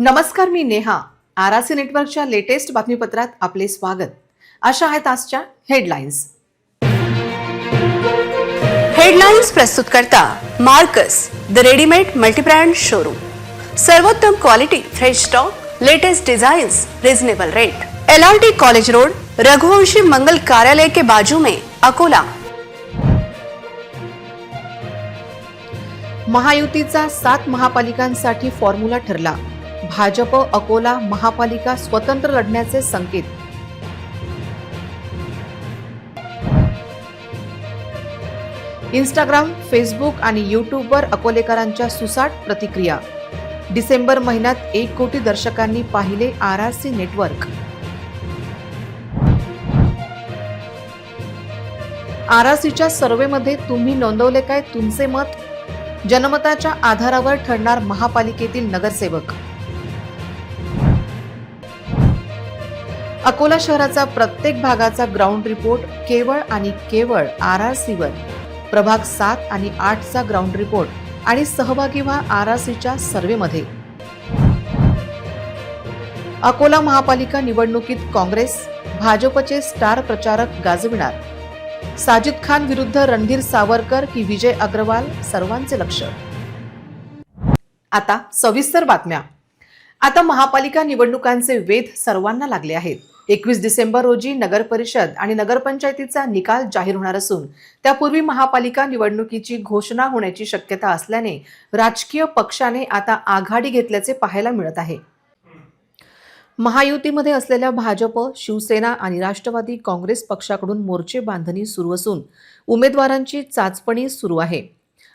नमस्कार, मी नेहा. आरआरसी नेटवर्कच्या लेटेस्ट बातमीपत्रात आपले स्वागत. अशा आहेत आजच्या हेडलाईन्स. हेडलाईन्स प्रस्तुत करता Marcus the readymade multibrand showroom. सर्वोत्तम quality, fresh stock, latest designs, reasonable rate. LRT college road, Raghuvanshi Mangal Karyalaya के बाजू में, अकोला. महायुतीचा 7 महापालिकांसाठी फॉर्म्युला ठरला. भाजप अकोला महापालिका स्वतंत्र लढण्याचे संकेत. इंस्टाग्राम, फेसबुक आणि यूट्यूबवर अकोलेकरांच्या सुसाट प्रतिक्रिया. डिसेंबर महिन्यात 1 कोटी दर्शकांनी पाहिले आरआरसी नेटवर्क. आरआरसीच्या सर्व्हेमध्ये तुम्ही नोंदवले काय तुमचे मत? जनमताच्या आधारावर ठरणार महापालिकेतील नगरसेवक. अकोला शहराचा प्रत्येक भागाचा ग्राउंड रिपोर्ट केवळ आणि केवळ आरआरसीवर. प्रभाग 7 आणि 8चा ग्राउंड रिपोर्ट आणि सहभागी व्हा आरआरसीच्या सर्व्हेमध्ये. अकोला महापालिका निवडणुकीत काँग्रेस, भाजपचे स्टार प्रचारक गाजविणार. साजिद खान विरुद्ध रणधीर सावरकर की विजय अग्रवाल, सर्वांचे लक्ष. आता सविस्तर बातम्या. आता महापालिका निवडणुकांचे वेध सर्वांना लागले आहेत. 21 डिसेंबर रोजी नगर परिषद आणि नगरपंचायतीचा निकाल जाहीर होणार असून त्यापूर्वी महापालिका निवडणुकीची घोषणा होण्याची शक्यता असल्याने राजकीय पक्षाने आता आघाडी घेतल्याचे पाहायला मिळत आहे. महायुतीमध्ये असलेल्या भाजप, शिवसेना आणि राष्ट्रवादी काँग्रेस पक्षाकडून मोर्चे बांधणी सुरू असून उमेदवारांची चाचपणी सुरू आहे.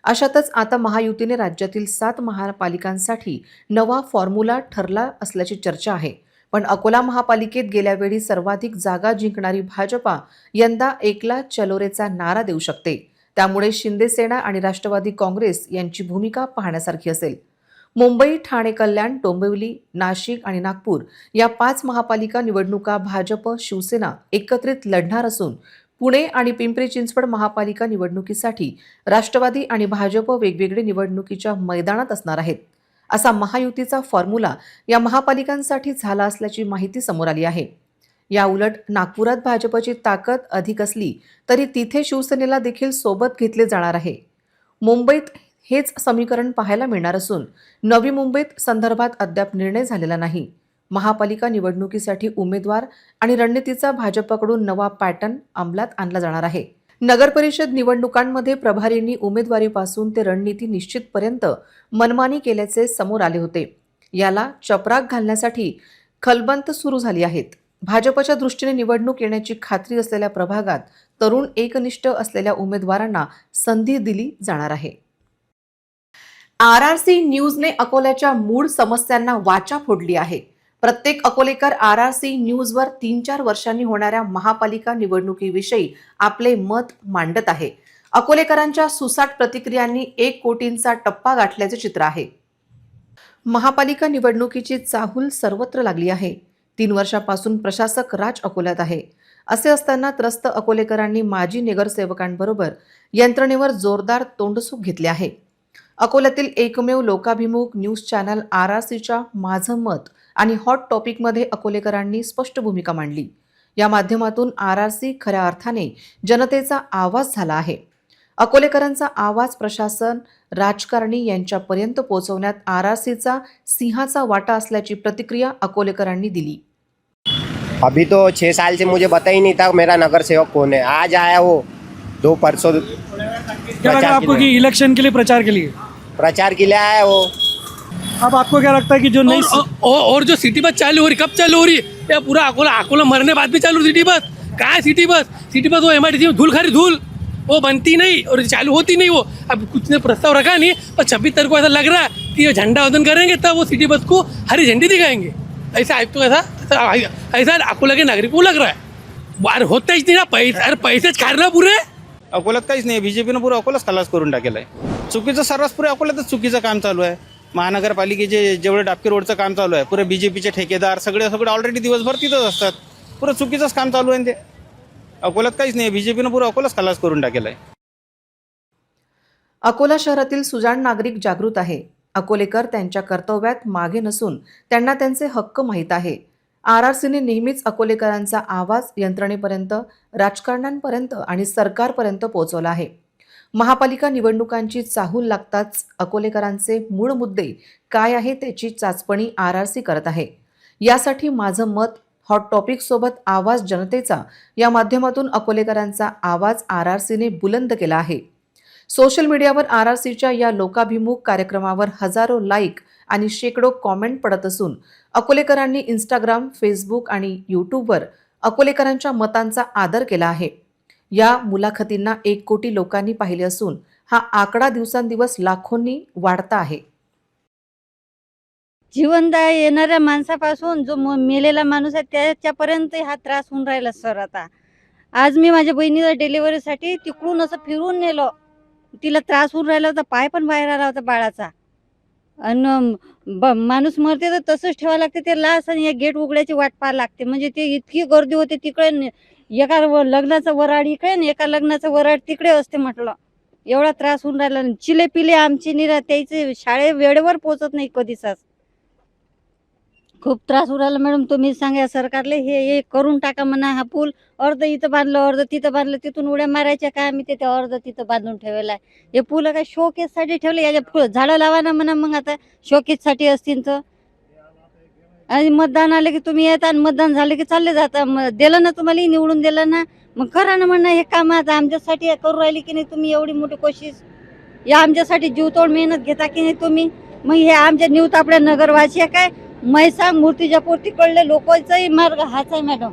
अशातच आता महायुतीने राज्यातील 7 महापालिकांसाठी नवा फॉर्म्युला ठरला असल्याची चर्चा आहे. पण अकोला महापालिकेत गेल्या वेळी सर्वाधिक जागा जिंकणारी भाजपा यंदा एकला चलोरेचा नारा देऊ शकते. त्यामुळे शिंदे सेना आणि राष्ट्रवादी काँग्रेस यांची भूमिका पाहण्यासारखी असेल. मुंबई, ठाणे, कल्याण, डोंबिवली, नाशिक आणि नागपूर या 5 महापालिका निवडणुका भाजप, शिवसेना एकत्रित लढणार असून पुणे आणि पिंपरी चिंचवड महापालिका निवडणुकीसाठी राष्ट्रवादी आणि भाजप वेगवेगळे निवडणुकीच्या मैदानात असणार आहेत. असा महायुतीचा फॉर्म्युला या महापालिकांसाठी झाला असल्याची माहिती समोर आली आहे. या उलट नागपुरात भाजपची ताकद अधिक असली तरी तिथे शिवसेनेला देखील सोबत घेतले जाणार आहे. मुंबईत हेच समीकरण पाहायला मिळणार असून नवी मुंबईत संदर्भात अद्याप निर्णय झालेला नाही. महापालिका निवडणुकीसाठी उमेदवार आणि रणनीतीचा भाजपकडून नवा पॅटर्न अंमलात आणला जाणार आहे. नगर परिषद निवडणुकांमध्ये प्रभारींनी उमेदवारीपासून ते रणनीती निश्चितपर्यंत मनमानी केल्याचे समोर आले होते. याला चपराक घालण्यासाठी खलबंत सुरू झाली आहेत. भाजपच्या दृष्टीने निवडणूक येण्याची खात्री असलेल्या प्रभागात तरुण एकनिष्ठ असलेल्या उमेदवारांना संधी दिली जाणार आहे. आरआरसी न्यूजने अकोल्याच्या मूळ समस्यांना वाचा फोडली आहे. प्रत्येक अकोलेकर आरआरसी न्यूजवर 3-4 वर्षांनी होणाऱ्या महापालिका निवडणुकीविषयी आपले मत मांडत आहे. अकोलेकरांच्या सुसाट प्रतिक्रियांनी 1 कोटींचा टप्पा गाठल्याचे चित्र आहे. महापालिका निवडणुकीची चाहूल सर्वत्र लागली आहे. 3 वर्षापासून प्रशासक राज अकोल्यात आहे. असे असताना त्रस्त अकोलेकरांनी माजी नगरसेवकांबरोबर यंत्रणेवर जोरदार तोंडसूक घेतले आहे. अकोल्यातील एकमेव लोकाभिमुख न्यूज चॅनल आरआरसीच्या माझं मत आणि हॉट टॉपिकमध्ये अकोलेकरांनी स्पष्ट भूमिका मांडली. या माध्यमातून आरआरसी खऱ्या अर्थाने जनतेचा आवाज झाला आहे. अकोलेकरांचा आवाज प्रशासन, राजकारणी यांच्यापर्यंत पोहोचवण्यात आरआरसीचा सिंहाचा वाटा असल्याची प्रतिक्रिया अकोलेकरांनी दिली. अभी तो 6 साल से मुझे पता ही नहीं था मेरा नगर सेवक कौन है. आज आया वो 2 परसों. क्या लगा आपको कि इलेक्शन के लिए प्रचार के लिए आया वो. अब आपको क्या लगता है कि जो नई और जो सिटी बस चालू हो रही, कब चालू हो रही है? या पूरा अकोला मरने बाद भी चालू सिटी बस. काय सिटी बस वो MIDC में धूल खारी धूल, वो बनती नहीं और चालू होती नहीं. वो अब कुछ ने प्रस्ताव रखा नहीं, पर 26 तारीख को ऐसा लग रहा है कि झंडा वंदन करेंगे तब वो सिटी बस को हरी झंडी दिखाएंगे. ऐसा तो ऐसा अकोला के नागरिक को लग रहा है. वार होता ही नहीं ना, पैसेच खायला पुरे. अकोल्यात काहीच नाही. बीजेपीनं पुरं अकोलाच खलास करून टाकेलं आहे. चुकीचं सर्रास पुरे अकोल्यातच चुकीचं काम चालू आहे. महानगरपालिकेचे जेवढे डाबके रोडचं काम चालू आहे, पुरे बीजेपीचे ठेकेदार सगळे ऑलरेडी दिवसभर तिथंच असतात. पुरं चुकीचंच काम चालू आहे. ते अकोल्यात काहीच नाही. बीजेपीनं पुरं अकोलाच खलास करून टाकेलं आहे. अकोला शहरातील सुजाण नागरिक जागृत आहे. अकोलेकर त्यांच्या कर्तव्यात मागे नसून त्यांना त्यांचे हक्क माहीत आहे. आरआरसीने नेहमीच अकोलेकरांचा आवाज यंत्रणेपर्यंत, राजकारण्यांपर्यंत आणि सरकारपर्यंत पोहोचवला आहे. महापालिका निवडणुकांची चाहूल लागताच अकोलेकरांचे मूळ मुद्दे काय आहे त्याची चाचपणी आरआरसी करत आहे. यासाठी माझं मत हॉट टॉपिक सोबत आवाज जनतेचा या माध्यमातून अकोलेकरांचा आवाज आरआरसीने बुलंद केला आहे. सोशल मीडियावर आरआरसीच्या या लोकाभिमुख कार्यक्रमावर हजारो लाईक आणि शेकडो कॉमेंट पडत असून अकोलेकरांनी इंस्टाग्राम, फेसबुक आणि यूट्यूबवर अकोलेकरांच्या मतांचा आदर केला आहे. या मुलाखतींना 1 कोटी लोकांनी पाहिले असून हा आकडा दिवसांदिवस लाखोंनी वाढता आहे. जीवनदाय येणाऱ्या माणसापासून जो मेलेला माणूस आहे त्याच्यापर्यंत हा त्रास होऊन राहिला सर. आता आज मी माझ्या बहिणीला डिलिव्हरीसाठी तिकडून असं फिरून नेलो, तिला त्रास होऊन राहिला होता, पाय पण बाहेर आला होता बाळाचा. आणि माणूस मरते तर तसंच ठेवावं लागते ते लास, आणि गेट उघड्याची वाट पाहायला लागते. म्हणजे ते इतकी गर्दी होते तिकडे, एका लग्नाचं वराड इकडे आणि एका लग्नाचं वराड तिकडे असते म्हटलं. एवढा त्रास होऊन राहिला. चिले पिले आमची निरा त्याचे शाळे वेळेवर पोहोचत नाही कधीच. खूप त्रास होऊन राहिला मॅडम. तुम्ही सांगा सरकारले हे करून टाका म्हणा. हा पूल अर्ध इथं बांधलं, अर्ध तिथं बांधलं, तिथून उड्या मारायच्या काय आम्ही ते अर्ध तिथं बांधून ठेवलेलं आहे. हे पूल काय शोकेससाठी ठेवले, याच्या झाडं लावा ना म्हणा. मग आता शोकेससाठी असतील तर, आणि मतदान आले की तुम्ही येता आणि मतदान झालं की चालले जाता. दिलं ना तुम्हाला, निवडून दिलं ना, मग करा ना म्हणणं हे काम. आता आमच्यासाठी करू राहिली की नाही तुम्ही एवढी मोठी कोशिश, या आमच्यासाठी जीवतोड मेहनत घेता की नाही तुम्ही. मग हे आमच्या न्यूज आपल्या नगरवासी आहे काय, म्हैसांग मूर्तिजापूर तिकडले लोकांचाही मार्ग हाच आहे मॅडम.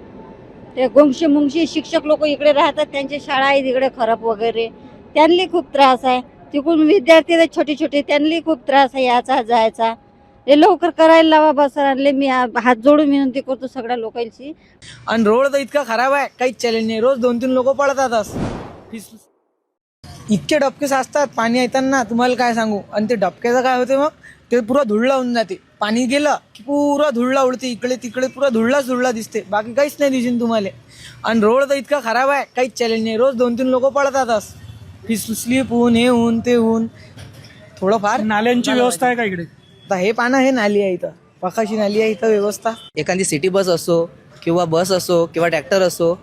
ते गोंगशी मुंगशी शिक्षक लोक इकडे राहतात, त्यांची शाळा आहे तिकडे खराब वगैरे, त्यांनी खूप त्रास आहे. तिकडून विद्यार्थी छोटे छोटे, त्यांनी खूप त्रास आहे याचा जायचा. हे लवकर करायला लावा बस. आणले मी हात जोडून विनंती करतो सगळ्या लोकांची. आणि रोड तर इतका खराब आहे, काहीच चॅलेंज नाही. रोज 2-3 लोक पडतातच. इतके डबके साचतात पाणी येताना, तुम्हाला काय सांगू. आणि ते डबक्याचं काय होते, मग ते पुरा धुळला होऊन जाते. पाणी गेलं की पुरा धुळला उडते, इकडे तिकडे पुरा धुळला दिसते, बाकी काहीच नाही दिसेन तुम्हाला. आणि रोड तर इतका खराब आहे, काहीच चॅलेंज नाही. रोज 2-3 लोक पडतातच. स्लीप होऊन, हे होऊन ते होऊन. थोडंफार नाल्यांची व्यवस्था आहे का इकडे? आता हे पानं, हे नाली आहे इथं, पकाशी नाली आहे इथं व्यवस्था. एखादी सिटी बस असो किंवा बस असो किंवा ट्रॅक्टर असो,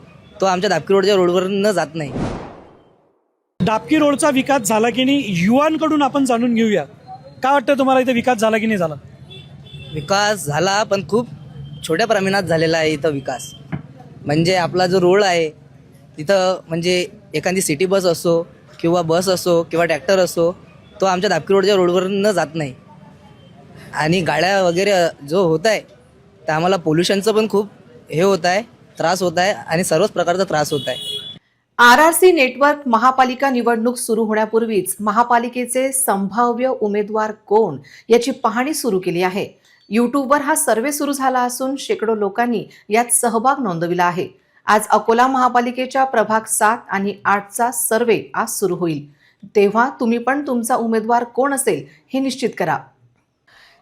तो आमच्या दापकी रोडच्या रोडवरून जात नाही. दापकी रोडचा विकास झाला की नाही, युवांकडून आपण जाणून घेऊया. काय वाटतं तुम्हाला, इथे विकास झाला की नाही झाला? विकास झाला, पण खूप छोट्या प्रमाणात झालेला आहे इथं विकास. म्हणजे आपला जो रोड आहे तिथं, म्हणजे एखादी सिटी बस असो किंवा बस असो किंवा ट्रॅक्टर असो, तो आमच्या दापकी रोडच्या रोडवरून जात नाही. आणि गाड्या वगैरे जो होत आहे तर आम्हाला पोल्युशनचं पण खूप हे होत आहे, त्रास होत आहे आणि सर्वच प्रकारचा त्रास होत आहे. आरआरसी नेटवर्क महापालिका निवडणूक सुरू होण्यापूर्वीच महापालिकेचे संभाव्य उमेदवार कोण याची पाहणी सुरू केली आहे. यूट्यूबवर हा सर्व्हे सुरू झाला असून शेकडो लोकांनी यात सहभाग नोंदविला आहे. आज अकोला महापालिकेच्या प्रभाग 7 आणि 8चा सर्व्हे आज सुरू होईल. तेव्हा तुम्ही पण तुमचा उमेदवार कोण असेल हे निश्चित करा.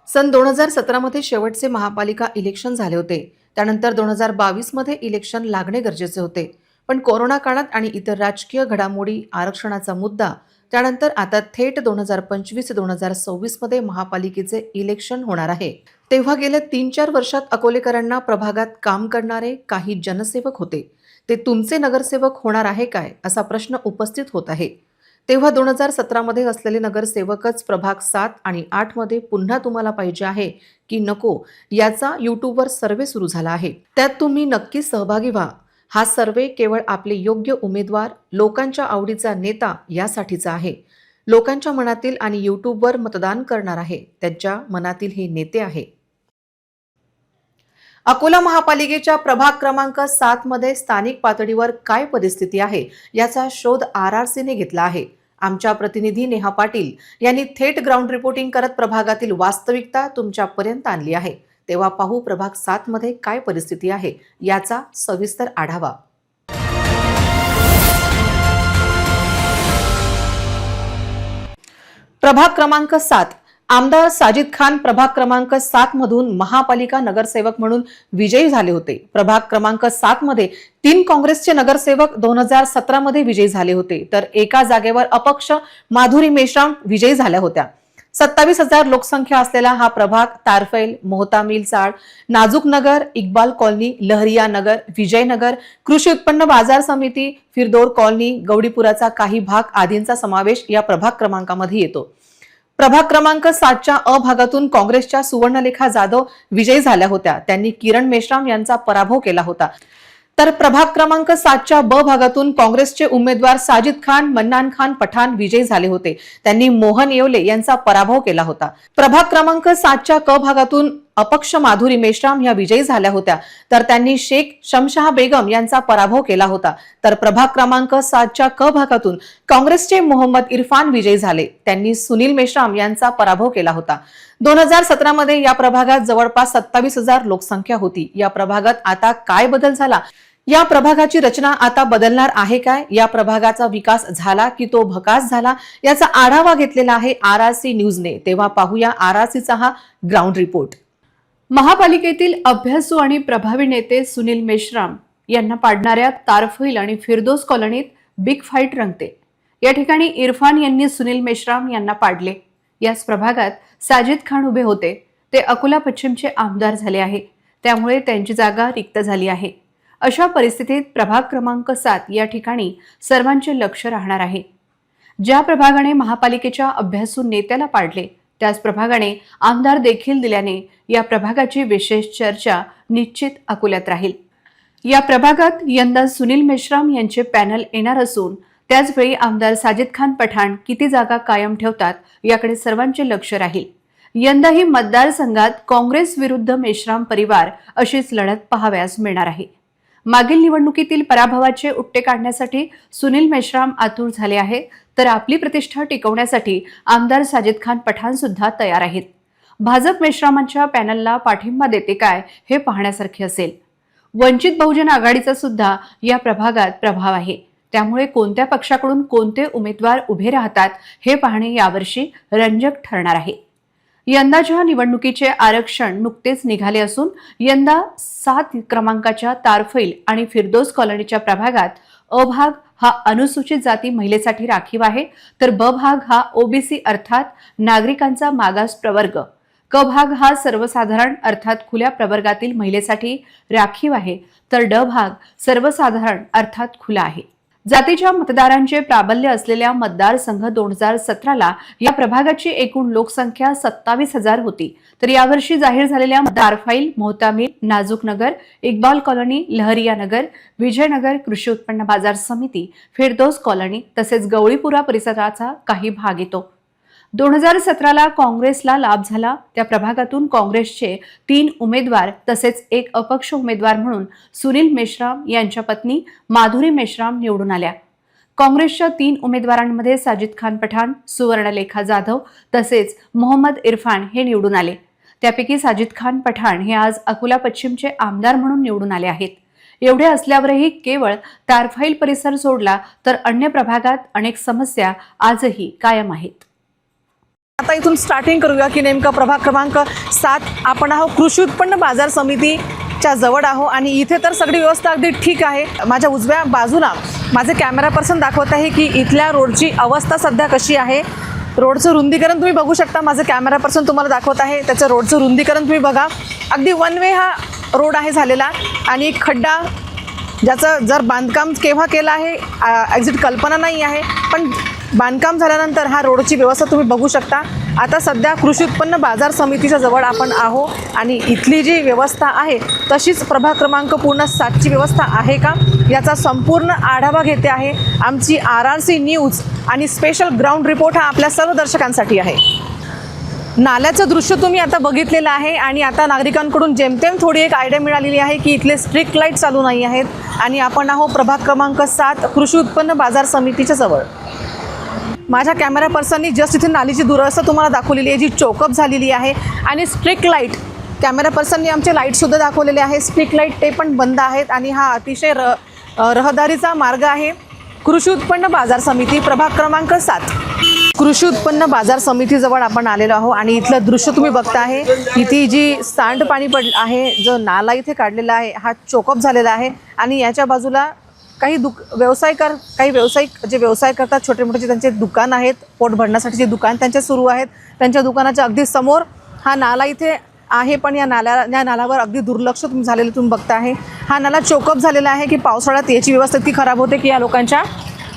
सन 2017 मध्ये शेवटचे महापालिका इलेक्शन झाले होते. त्यानंतर 2022 मध्ये इलेक्शन लागणे गरजेचे होते. पण कोरोना काळात आणि इतर राजकीय घडामोडी, आरक्षणाचा मुद्दा, त्यानंतर आता थेट 2025-2026 मध्ये महापालिकेचे इलेक्शन होणार आहे. तेव्हा गेल्या 3-4 वर्षात अकोलेकरांना प्रभागात काम करणारे काही जनसेवक होते. ते तुमचे नगरसेवक होणार आहे काय असा प्रश्न उपस्थित होत आहे. तेव्हा 2017 मध्ये असलेले नगरसेवकच प्रभाग 7 आणि 8 मध्ये पुन्हा तुम्हाला पाहिजे आहे की नको याचा यूट्यूबवर सर्व्हे सुरू झाला आहे. त्यात तुम्ही नक्की सहभागी व्हा. हा सर्व्हे केवळ आपले योग्य उमेदवार, लोकांच्या आवडीचा नेता यासाठीचा आहे. लोकांच्या मनातील आणि यूट्यूबवर मतदान करणार आहे त्यांच्या मनातील हे नेते आहे. अकोला महापालिकेच्या प्रभाग क्रमांक 7 मध्ये स्थानिक पातळीवर काय परिस्थिती आहे याचा शोध आरआरसीने घेतला आहे. आमच्या प्रतिनिधी नेहा पाटील यांनी थेट ग्राउंड रिपोर्टिंग करत प्रभागातील वास्तविकता तुमच्यापर्यंत आणली आहे. तेव्हा पाहू प्रभाग 7 मध्ये काय परिस्थिती आहे याचा सविस्तर आढावा. प्रभाग क्रमांक 7 आमदार साजिद खान प्रभाग क्रमांक 7 मधून महापालिका नगरसेवक म्हणून विजयी झाले होते. प्रभाग क्रमांक 7 मध्ये 3 काँग्रेसचे नगरसेवक 2017 मध्ये विजयी झाले होते, तर एका जागेवर अपक्ष माधुरी मेश्राम विजयी झाल्या होत्या. 27,000 लोकसंख्या असलेला हा प्रभाग तारफैल, मोहतामील चाळ, नाजूक नगर, इक्बाल कॉलनी, लहरिया नगर, विजयनगर, कृषी उत्पन्न बाजार समिती, फिरदौर कॉलनी, गौडीपुराचा काही भाग आदींचा समावेश या प्रभाग क्रमांकामध्ये येतो. प्रभाग क्रमांक 7च्या अ भागातून काँग्रेसच्या सुवर्णलेखा जाधव विजयी झाल्या होत्या. त्यांनी किरण मेश्राम यांचा पराभव केला होता. तर प्रभाग क्रमांक 7च्या ब भागातून काँग्रेसचे उमेदवार साजिद खान, मन्नान खान पठाण विजयी झाले होते. त्यांनी मोहन येवले यांचा पराभव केला होता. प्रभाग क्रमांक 7च्या क भागातून अपक्ष माधुरी मेश्राम या विजयी झाल्या होत्या. तर त्यांनी शेख शमशाह बेगम यांचा पराभव केला होता. तर प्रभाग क्रमांक 7च्या क भागातून काँग्रेसचे मोहम्मद इरफान विजयी झाले. त्यांनी सुनील मेश्राम यांचा पराभव केला होता. 2017 मध्ये या प्रभागात जवळपास 27,000 लोकसंख्या होती. या प्रभागात आता काय बदल झाला? या प्रभागाची रचना आता बदलणार आहे काय? या प्रभागाचा विकास झाला की तो भकास झाला? याचा आढावा घेतलेला आहे RRC न्यूजने. तेव्हा पाहूया RRCचा हा ग्राउंड रिपोर्ट. महापालिकेतील अभ्यासू आणि प्रभावी नेते सुनील मेश्राम यांना पाडणाऱ्या तारफैल आणि फिरदौस कॉलनीत बिग फाईट रंगते. या ठिकाणी इरफान यांनी सुनील मेश्राम यांना पाडले. याच प्रभागात साजिद खान उभे होते. ते अकोला पश्चिमचे आमदार झाले आहे, त्यामुळे त्यांची जागा रिक्त झाली आहे. अशा परिस्थितीत प्रभाग क्रमांक 7 या ठिकाणी सर्वांचे लक्ष राहणार आहे. ज्या प्रभागाने महापालिकेच्या अभ्यासू नेत्याला पाडले त्याच प्रभागाने आमदार देखील दिल्याने या प्रभागाची विशेष चर्चा निश्चित अकोल्यात राहील. या प्रभागात यंदा सुनील मेश्राम यांचे पॅनल येणार असून त्याचवेळी आमदार साजिद खान पठाण किती जागा कायम ठेवतात याकडे सर्वांचे लक्ष राहील. यंदाही मतदारसंघात काँग्रेस विरुद्ध मेश्राम परिवार अशीच लढत पाहावयास मिळणार आहे. मागील निवडणुकीतील पराभवाचे उपटे काढण्यासाठी सुनील मेश्राम आतुर झाले आहे, तर आपली प्रतिष्ठा टिकवण्यासाठी आमदार साजिद खान पठाण सुद्धा तयार आहेत. भाजप मेश्रामांच्या पॅनलला पाठिंबा देते काय हे पाहण्यासारखे असेल. वंचित बहुजन आघाडीचा सुद्धा या प्रभागात प्रभाव आहे, त्यामुळे कोणत्या पक्षाकडून कोणते उमेदवार उभे राहतात हे पाहणे यावर्षी रंजक ठरणार आहे. यंदाच्या निवडणुकीचे आरक्षण नुकतेच निघाले असून यंदा 7 क्रमांकाच्या तारफैल आणि फिरदौस कॉलनीच्या प्रभागात अ भाग हा अनुसूचित जाती महिलेसाठी राखीव आहे, तर ब भाग हा ओबीसी अर्थात नागरिकांचा मागास प्रवर्ग, क भाग हा सर्वसाधारण अर्थात खुल्या प्रवर्गातील महिलेसाठी राखीव आहे, तर ड भाग सर्वसाधारण अर्थात खुला आहे. जातीच्या मतदारांचे प्राबल्य असलेल्या मतदारसंघ 2017ला या प्रभागाची एकूण लोकसंख्या 27,000 होती, तर यावर्षी जाहीर झालेल्या तारफैल, मोहतामील, नाजूक नगर, इक्बाल कॉलनी, लहरिया नगर, विजयनगर, कृषी उत्पन्न बाजार समिती, फिरदौस कॉलनी तसेच गवळीपुरा परिसराचा काही भाग येतो. 2017ला काँग्रेसला लाभ झाला. त्या प्रभागातून काँग्रेसचे 3 उमेदवार तसेच एक अपक्ष उमेदवार म्हणून सुनील मेश्राम यांच्या पत्नी माधुरी मेश्राम निवडून आल्या. काँग्रेसच्या 3 उमेदवारांमध्ये साजिद खान पठाण, सुवर्णलेखा जाधव तसेच मोहम्मद इरफान हे निवडून आले. त्यापैकी साजिद खान पठाण हे आज अकोला पश्चिमचे आमदार म्हणून निवडून आले आहेत. एवढे असल्यावरही केवळ तारफैल परिसर सोडला तर अन्य प्रभागात अनेक समस्या आजही कायम आहेत. आता इथून स्टार्टिंग करूया की नेमका प्रभाग क्रमांक 7 आपण आहोत कृषी उत्पन्न बाजार समितीच्या जवळ आहोत आणि इथे तर सगळी व्यवस्था अगदी ठीक आहे. माझ्या उजव्या बाजूला माझे कॅमेरा पर्सन दाखवत आहे की इथल्या रोडची अवस्था सध्या कशी आहे. रोडचं रुंदीकरण तुम्ही बघू शकता. माझं कॅमेरा पर्सन तुम्हाला दाखवत आहे त्याचं रोडचं रुंदीकरण तुम्ही बघा. अगदी वन वे हा रोड आहे झालेला आणि खड्डा ज्याचं जर बांधकाम केव्हा केलं आहे एक्झॅक्ट कल्पना नाही आहे, पण बांधकाम झाल्यानंतर हा रोडची व्यवस्था तुम्ही बघू शकता. आता सध्या कृषी उत्पन्न बाजार समितीच्या जवळ आपण आहो आणि इथली जी व्यवस्था आहे तशीच प्रभाग क्रमांक पूर्ण 7ची व्यवस्था आहे का याचा संपूर्ण आढावा घेते आहे आमची RRC न्यूज आणि स्पेशल ग्राउंड रिपोर्ट हा आपल्या सर्व दर्शकांसाठी आहे. नाल्याचं दृश्य तुम्ही आता बघितलेलं आहे आणि आता नागरिकांकडून जेमतेम थोडी एक आयडिया मिळालेली आहे की इथले स्ट्रीट लाईट चालू नाही आहेत आणि आपण आहो प्रभाग क्रमांक 7 कृषी उत्पन्न बाजार समितीच्या जवळ. माझ्या कॅमेरा पर्सननी जस्ट इथे नालीची दुरवस्था तुम्हाला दाखवलेली आहे जी चोकअप झालेली आहे आणि स्ट्रीट लाईट कॅमेरा पर्सननी आमचे लाईटसुद्धा दाखवलेले आहे. स्ट्रीट लाईट ते पण बंद आहेत आणि हा अतिशय रहदारीचा मार्ग आहे. कृषी उत्पन्न बाजार समिती प्रभाग क्रमांक 7 कृषी उत्पन्न बाजार समितीजवळ आपण आलेलो आहोत आणि इथलं दृश्य तुम्ही बघता आहे. इथे जी सांडपाणी पडलं आहे, जो नाला इथे काढलेला आहे हा चोकअप झालेला आहे आणि याच्या बाजूला काही व्यावसायिक जे व्यवसाय करतात, छोटे मोठे जे त्यांचे दुकान आहेत, पोट भरण्यासाठीचे दुकान त्यांचे सुरू आहेत. त्यांच्या दुकानाच्या अगदी समोर हा नाला इथे आहे, पण या नाल्यावर अगदी दुर्लक्ष झालेलं तुम्ही बघता आहे. हा नाला चोकअप झालेला आहे की पावसाळ्यात याची व्यवस्था इतकी खराब होते की या लोकांच्या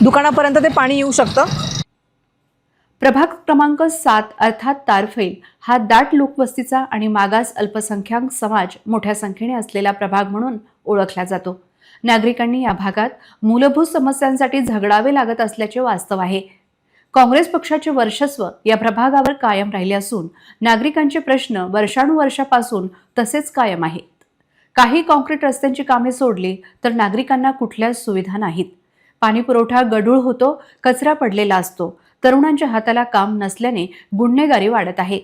दुकानापर्यंत ते पाणी येऊ शकतं. प्रभाग क्रमांक 7 अर्थात तारफैल हा दाट लोकवस्तीचा आणि मागास अल्पसंख्याक समाज मोठ्या संख्येने असलेला प्रभाग म्हणून ओळखला जातो. नागरिकांनी या भागात मूलभूत समस्यांसाठी झगडावे लागत असल्याचे वास्तव आहे. काँग्रेस पक्षाचे वर्चस्व या प्रभागावर कायम राहिले असून नागरिकांचे प्रश्न वर्षानुवर्षापासून तसेच कायम आहेत. काही काँक्रीट रस्त्यांची कामे सोडली तर नागरिकांना कुठल्याच सुविधा नाहीत. पाणी पुरवठा गढूळ होतो, कचरा पडलेला असतो. तरुणांच्या हाताला काम नसल्याने गुन्हेगारी वाढत आहे.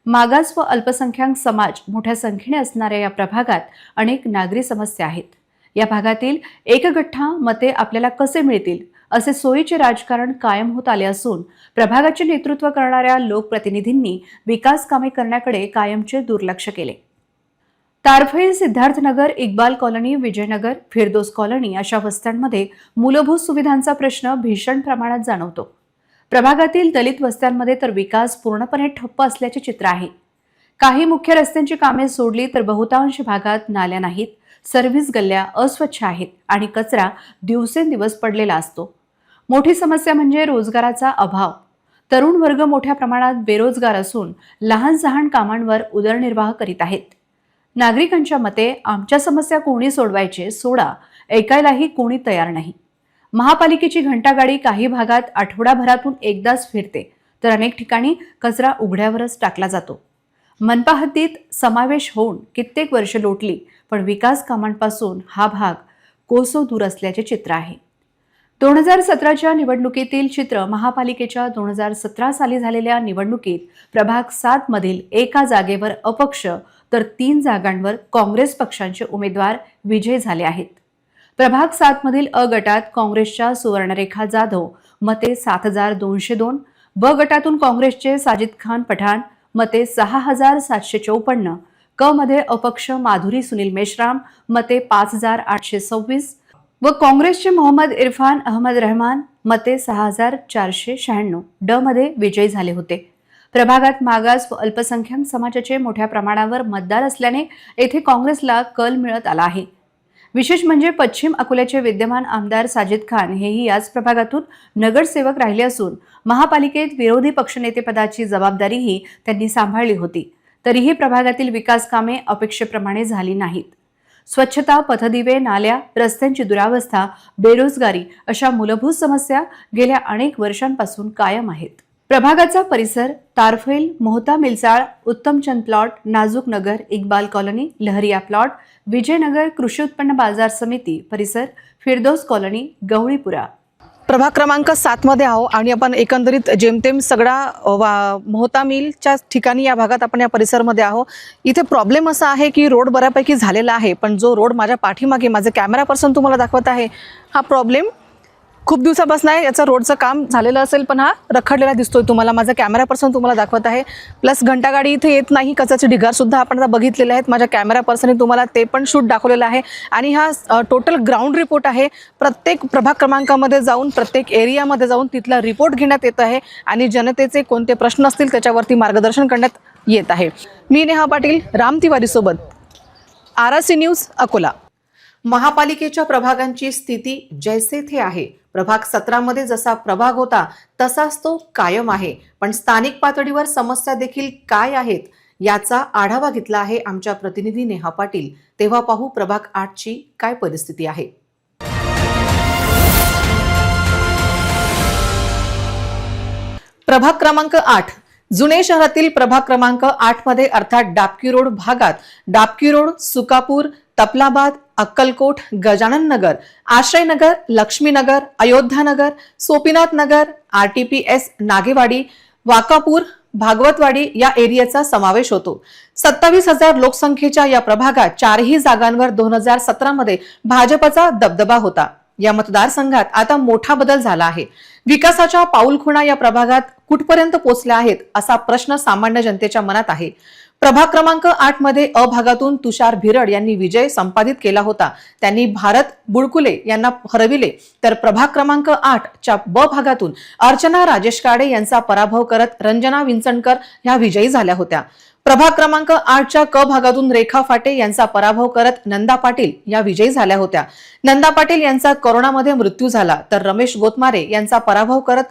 मागास व अल्पसंख्याक समाज मोठ्या संख्येने असणाऱ्या या प्रभागात अनेक नागरी समस्या आहेत. या भागातील एकगठ्ठा मते आपल्याला कसे मिळतील असे सोयीचे राजकारण कायम होत आले असून प्रभागाचे नेतृत्व करणाऱ्या लोकप्रतिनिधींनी विकास कामे करण्याकडे कायमचे दुर्लक्ष केले. तारफैल, सिद्धार्थनगर, इक्बाल कॉलनी, विजयनगर, फिरदोस कॉलनी अशा वस्त्यांमध्ये मूलभूत सुविधांचा प्रश्न भीषण प्रमाणात जाणवतो. प्रभागातील दलित वस्त्यांमध्ये तर विकास पूर्णपणे ठप्प असल्याचे चित्र आहे. काही मुख्य रस्त्यांची कामे सोडली तर बहुतांश भागात नाल्या नाहीत, सर्व्हिस गल्ल्या अस्वच्छ आहेत आणि कचरा दिवसेंदिवस पडलेला असतो. मोठी समस्या म्हणजे रोजगाराचा अभाव. तरुण वर्ग मोठ्या प्रमाणात बेरोजगार असून लहान सहान कामांवर उदरनिर्वाह करीत आहेत. नागरिकांच्या मते आमच्या समस्या कोणी सोडवायचे सोडा, ऐकायलाही कोणी तयार नाही. महापालिकेची घंटागाडी काही भागात आठवडाभरातून एकदाच फिरते तर अनेक ठिकाणी कचरा उघड्यावरच टाकला जातो. मनपा हद्दीत समावेश होऊन कित्येक वर्ष लोटली, पण विकास कामांपासून हा भाग कोसो दूर असल्याचे चित्र आहे. 2017च्या निवडणुकीतील चित्र महापालिकेच्या 2017 साली झालेल्या निवडणुकीत प्रभाग 7 मधील एका जागेवर अपक्ष तर 3 जागांवर काँग्रेस पक्षांचे उमेदवार विजयी झाले आहेत. प्रभाग 7 मधील अ गटात काँग्रेसच्या सुवर्णरेखा जाधव मते 7202, ब गटातून काँग्रेसचे साजिद खान पठाण मते 6754, क मध्ये अपक्ष माधुरी सुनील मेश्राम मते 5826 व काँग्रेसचे मोहम्मद इरफान अहमद रहमान मते 6496, ड मध्ये विजयी झाले होते. प्रभागात मागास व अल्पसंख्याक समाजाचे मोठ्या प्रमाणावर मतदार असल्याने येथे काँग्रेसला कल मिळत आला आहे. विशेष म्हणजे पश्चिम अकोल्याचे विद्यमान आमदार साजिद खान हेही याच प्रभागातून नगरसेवक राहिले असून महापालिकेत विरोधी पक्षनेतेपदाची जबाबदारीही त्यांनी सांभाळली होती. तरीही प्रभागातील विकास कामे अपेक्षेप्रमाणे झाली नाहीत. स्वच्छता, पथदिवे, नाल्या, रस्त्यांची दुरावस्था, बेरोजगारी अशा मूलभूत समस्या गेल्या अनेक वर्षांपासून कायम आहेत. प्रभागाचा परिसर तारफैल, मोहता मिलसाळ, उत्तमचंद प्लॉट, नाजूक नगर, इक्बाल कॉलनी, लहरिया प्लॉट, विजयनगर, कृषी उत्पन्न बाजार समिती परिसर, फिरदौस कॉलनी, गवळीपुरा. प्रभाग क्रमांक 7 मध्ये आहो आणि आपण एकंदरीत जेमतेम सगळा मोहता मिलच्या ठिकाणी या भागात आपण या परिसरमध्ये आहो. इथे प्रॉब्लेम असा आहे की रोड बऱ्यापैकी झालेला आहे, पण जो रोड माझ्या पाठीमागे माझे कॅमेरा पर्सन तुम्हाला दाखवत आहे हा प्रॉब्लेम खूप दिवसापासून आहे. याचं रोडचं काम झालेलं असेल पण हा रखडलेला दिसतोय तुम्हाला. माझा कॅमेरा पर्सन तुम्हाला दाखवत आहे. प्लस घंटागाडी इथे येत नाही. कचऱ्याचे ढिगार सुद्धा आपण आता बघितलेले आहेत. माझ्या कॅमेरा पर्सनने तुम्हाला ते पण शूट दाखवलेलं आहे. आणि हा टोटल ग्राउंड रिपोर्ट आहे. प्रत्येक प्रभाग क्रमांकामध्ये जाऊन प्रत्येक एरियामध्ये जाऊन तिथला रिपोर्ट घेण्यात येत आहे आणि जनतेचे कोणते प्रश्न असतील त्याच्यावरती मार्गदर्शन करण्यात येत आहे. मी नेहा पाटील, राम तिवारी सोबत, RRC न्यूज, अकोला. महापालिकेच्या प्रभागांची स्थिती जैसे थे आहे. प्रभाग 17 मध्ये जसा प्रभाग होता तसाच तो कायम आहे, पण स्थानिक पातळीवर समस्या देखील काय आहेत याचा आढावा घेतला आहे आमच्या प्रतिनिधी नेहा पाटील. तेव्हा पाहू प्रभाग 8 ची काय परिस्थिती आहे. प्रभाग क्रमांक 8 जुने शहरातील प्रभाग क्रमांक 8 मध्ये अर्थात डाबकी रोड भागात डाबकी रोड, सुकापूर, तपलाबाद, अक्कलकोट, गजानन नगर, आश्रयनगर, लक्ष्मीनगर, अयोध्यानगर, सोपीनाथ नगर, RTPS, नागेवाडी, वाकापूर, भागवतवाडी या एरियाचा समावेश होतो. 27,000 लोकसंख्येच्या या प्रभागात 4ही जागांवर 2017 मध्ये भाजपचा दबदबा होता. या मतदारसंघात आता मोठा बदल झाला आहे. विकासाच्या पाऊलखुणा या प्रभागात कुठपर्यंत पोहोचल्या आहेत असा प्रश्न सामान्य जनतेच्या मनात आहे. प्रभाग क्रमांक 8 मध्ये अ भागातून तुषार भिरड यांनी विजय संपादित केला होता. त्यांनी भारत बुडकुले यांना हरविले, तर प्रभाग क्रमांक 8 च्या ब भागातून अर्चना राजेश काडे यांचा पराभव करत रंजना विंचणकर ह्या विजयी झाल्या होत्या. प्रभाग क्रमांक 8 च्या क भागातून रेखा फाटे यांचा पराभव करत नंदा पाटील या विजयी झाल्या होत्या. नंदा पाटील यांचा कोरोनामध्ये मृत्यू झाला, तर रमेश गोतमारे यांचा पराभव करत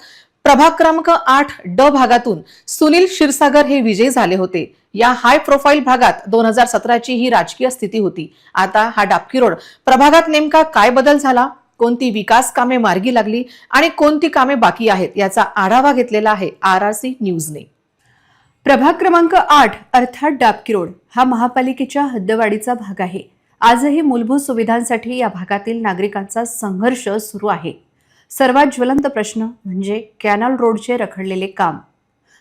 प्रभाग क्रमांक 8 ड भागातून सुनील क्षीरसागर हे विजयी झाले होते. या हाय प्रोफाईल भागात 2017 ची ही राजकीय स्थिती होती. आता हा डाबकी रोड प्रभागात नेमका काय बदल झाला, कोणती विकास कामे मार्गी लागली आणि कोणती कामे बाकी आहेत याचा आढावा घेतलेला आहे RRC न्यूजने. प्रभाग क्रमांक 8 अर्थात डाबकी रोड हा महापालिकेच्या हद्दवाढीचा भाग आहे. आजही मूलभूत सुविधांसाठी या भागातील नागरिकांचा संघर्ष सुरू आहे. सर्वात ज्वलंत प्रश्न म्हणजे कॅनल रोडचे रखडलेले काम.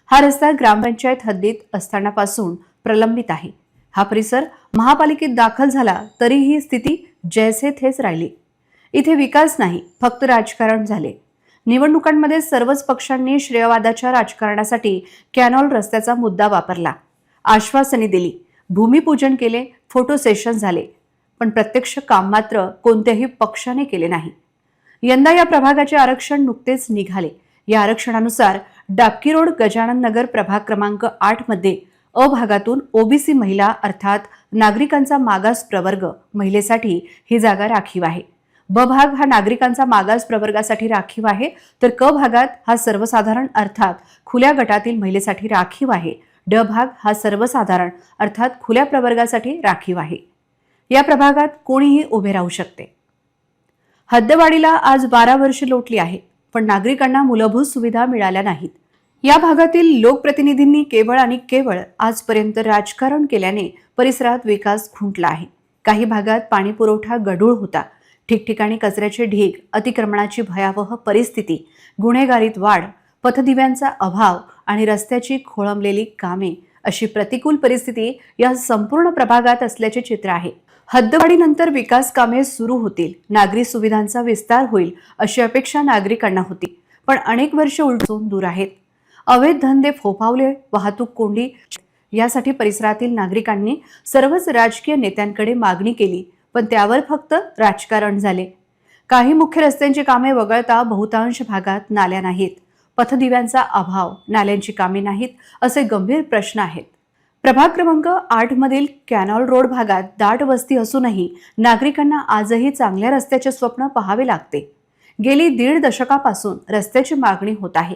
हा रस्ता ग्रामपंचायत हद्दीत असतानापासून प्रलंबित आहे. हा परिसर महापालिकेत दाखल झाला तरी ही स्थिती जैसे थेच राहिली. इथे विकास नाही, फक्त राजकारण झाले. निवडणुकांमध्ये सर्वच पक्षांनी श्रेयवादाच्या राजकारणासाठी कॅनॉल रस्त्याचा मुद्दा वापरला, आश्वासने दिली, भूमिपूजन केले, फोटो सेशन झाले, पण प्रत्यक्ष काम मात्र कोणत्याही पक्षाने केले नाही. यंदा या प्रभागाचे आरक्षण नुकतेच निघाले. या आरक्षणानुसार डाबकी रोड गजानन नगर प्रभाग क्रमांक 8 मध्ये अ भागातून ओबीसी महिला अर्थात नागरिकांचा मागास प्रवर्ग महिलेसाठी ही जागा राखीव आहे. ब भाग हा नागरिकांचा मागास प्रवर्गासाठी राखीव आहे, तर क भागात हा सर्वसाधारण अर्थात खुल्या गटातील महिलेसाठी राखीव आहे. ड भाग हा सर्वसाधारण अर्थात खुल्या प्रवर्गासाठी राखीव आहे. या प्रभागात कोणीही उभे राहू शकते. हद्दवाढीला आज 12 वर्षे लोटली आहेत, पण नागरिकांना मूलभूत सुविधा मिळाल्या नाहीत. या भागातील लोकप्रतिनिधींनी केवळ आणि केवळ आजपर्यंत राजकारण केल्याने परिसरात विकास खुंटला आहे. काही भागात पाणी पुरवठा गढूळ होता, ठिकठिकाणी कचऱ्याचे ढीग, अतिक्रमणाची भयावह परिस्थिती, गुन्हेगारीत वाढ, पथदिव्यांचा अभाव आणि रस्त्याची खोळंबलेली कामे अशी प्रतिकूल परिस्थिती या संपूर्ण प्रभागात असल्याचे चित्र आहे. हद्दवाढीनंतर विकास कामे सुरू होतील, नागरी सुविधांचा विस्तार होईल अशी अपेक्षा नागरिकांना होती, पण अनेक वर्ष उलटून दूर आहेत. अवैध धंदे फोफावले, वाहतूक कोंडी यासाठी परिसरातील नागरिकांनी सर्वच राजकीय नेत्यांकडे मागणी केली, पण त्यावर फक्त राजकारण झाले. काही मुख्य रस्त्यांची कामे वगळता बहुतांश भागात नाल्या नाहीत, पथदिव्यांचा अभाव, नाल्यांची कामे नाहीत असे गंभीर प्रश्न आहेत. प्रभाग क्रमांक 8 मधील कॅनॉल रोड भागात दाट वस्ती असूनही नागरिकांना आजही चांगल्या रस्त्याचे स्वप्न पाहावे लागते. गेली 1.5 दशकापासून रस्त्याची मागणी होत आहे,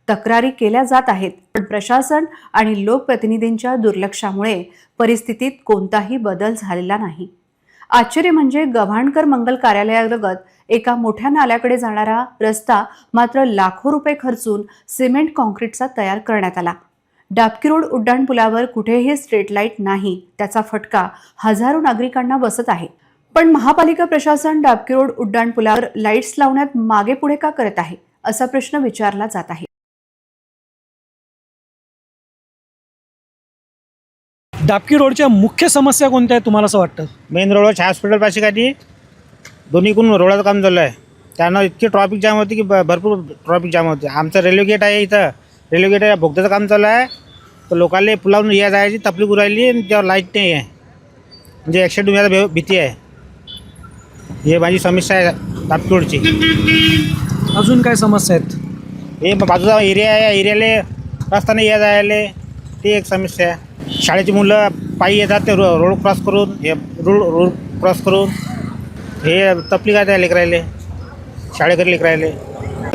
तक्रारी केल्या जात आहेत, पण प्रशासन आणि लोकप्रतिनिधींच्या दुर्लक्षामुळे परिस्थितीत कोणताही बदल झालेला नाही. आश्चर्य म्हणजे गव्हाणकर मंगल कार्यालयालगत एका मोठ्या नाल्याकडे जाणारा रस्ता मात्र लाखो रुपये खर्चून सिमेंट कॉन्क्रीटचा तयार करण्यात आला. डाबकी रोड उड्डाणपुलावर कुठेही स्ट्रीट लाईट नाही, त्याचा फटका हजारो नागरिकांना बसत आहे. पण महापालिका प्रशासन डाबकी रोड उड्डाणपुलावर लाईट्स लावण्यात मागे पुढे का करत आहे असा प्रश्न विचारला जात आहे. डाबकी रोडच्या मुख्य समस्या कोणत्या आहेत तुम्हाला असं वाटतं? मेन रोडवर हॉस्पिटलपाशी काही दोन्हीकडून रोडाचं काम चालू आहे. त्यानं इतकी ट्रॉफिक जाम होती की भरपूर ट्रॉफिक जाम होते. आमचं रेल्वे गेट आहे, इथं रेल्वे गेट आहे, भोगद्याचं काम चालू आहे, तर लोकांना पुलावून या जायची तकलीफ राहिली आणि त्यावर लाईट नाही आहे, म्हणजे ॲक्सिडेंट होण्याची भीती आहे. हे माझी समस्या आहे डाबकी रोडची. अजून काय समस्या आहेत? हे बाजूचा एरिया आहे, या एरियाला रस्ता नाही या जायला, ते एक समस्या आहे. शाळेची मुलं पायी येतात, ते रोड क्रॉस करून, हे रोड क्रॉस करून हे तपली काय त्या लेकरायले, शाळेकडे लेकरायले.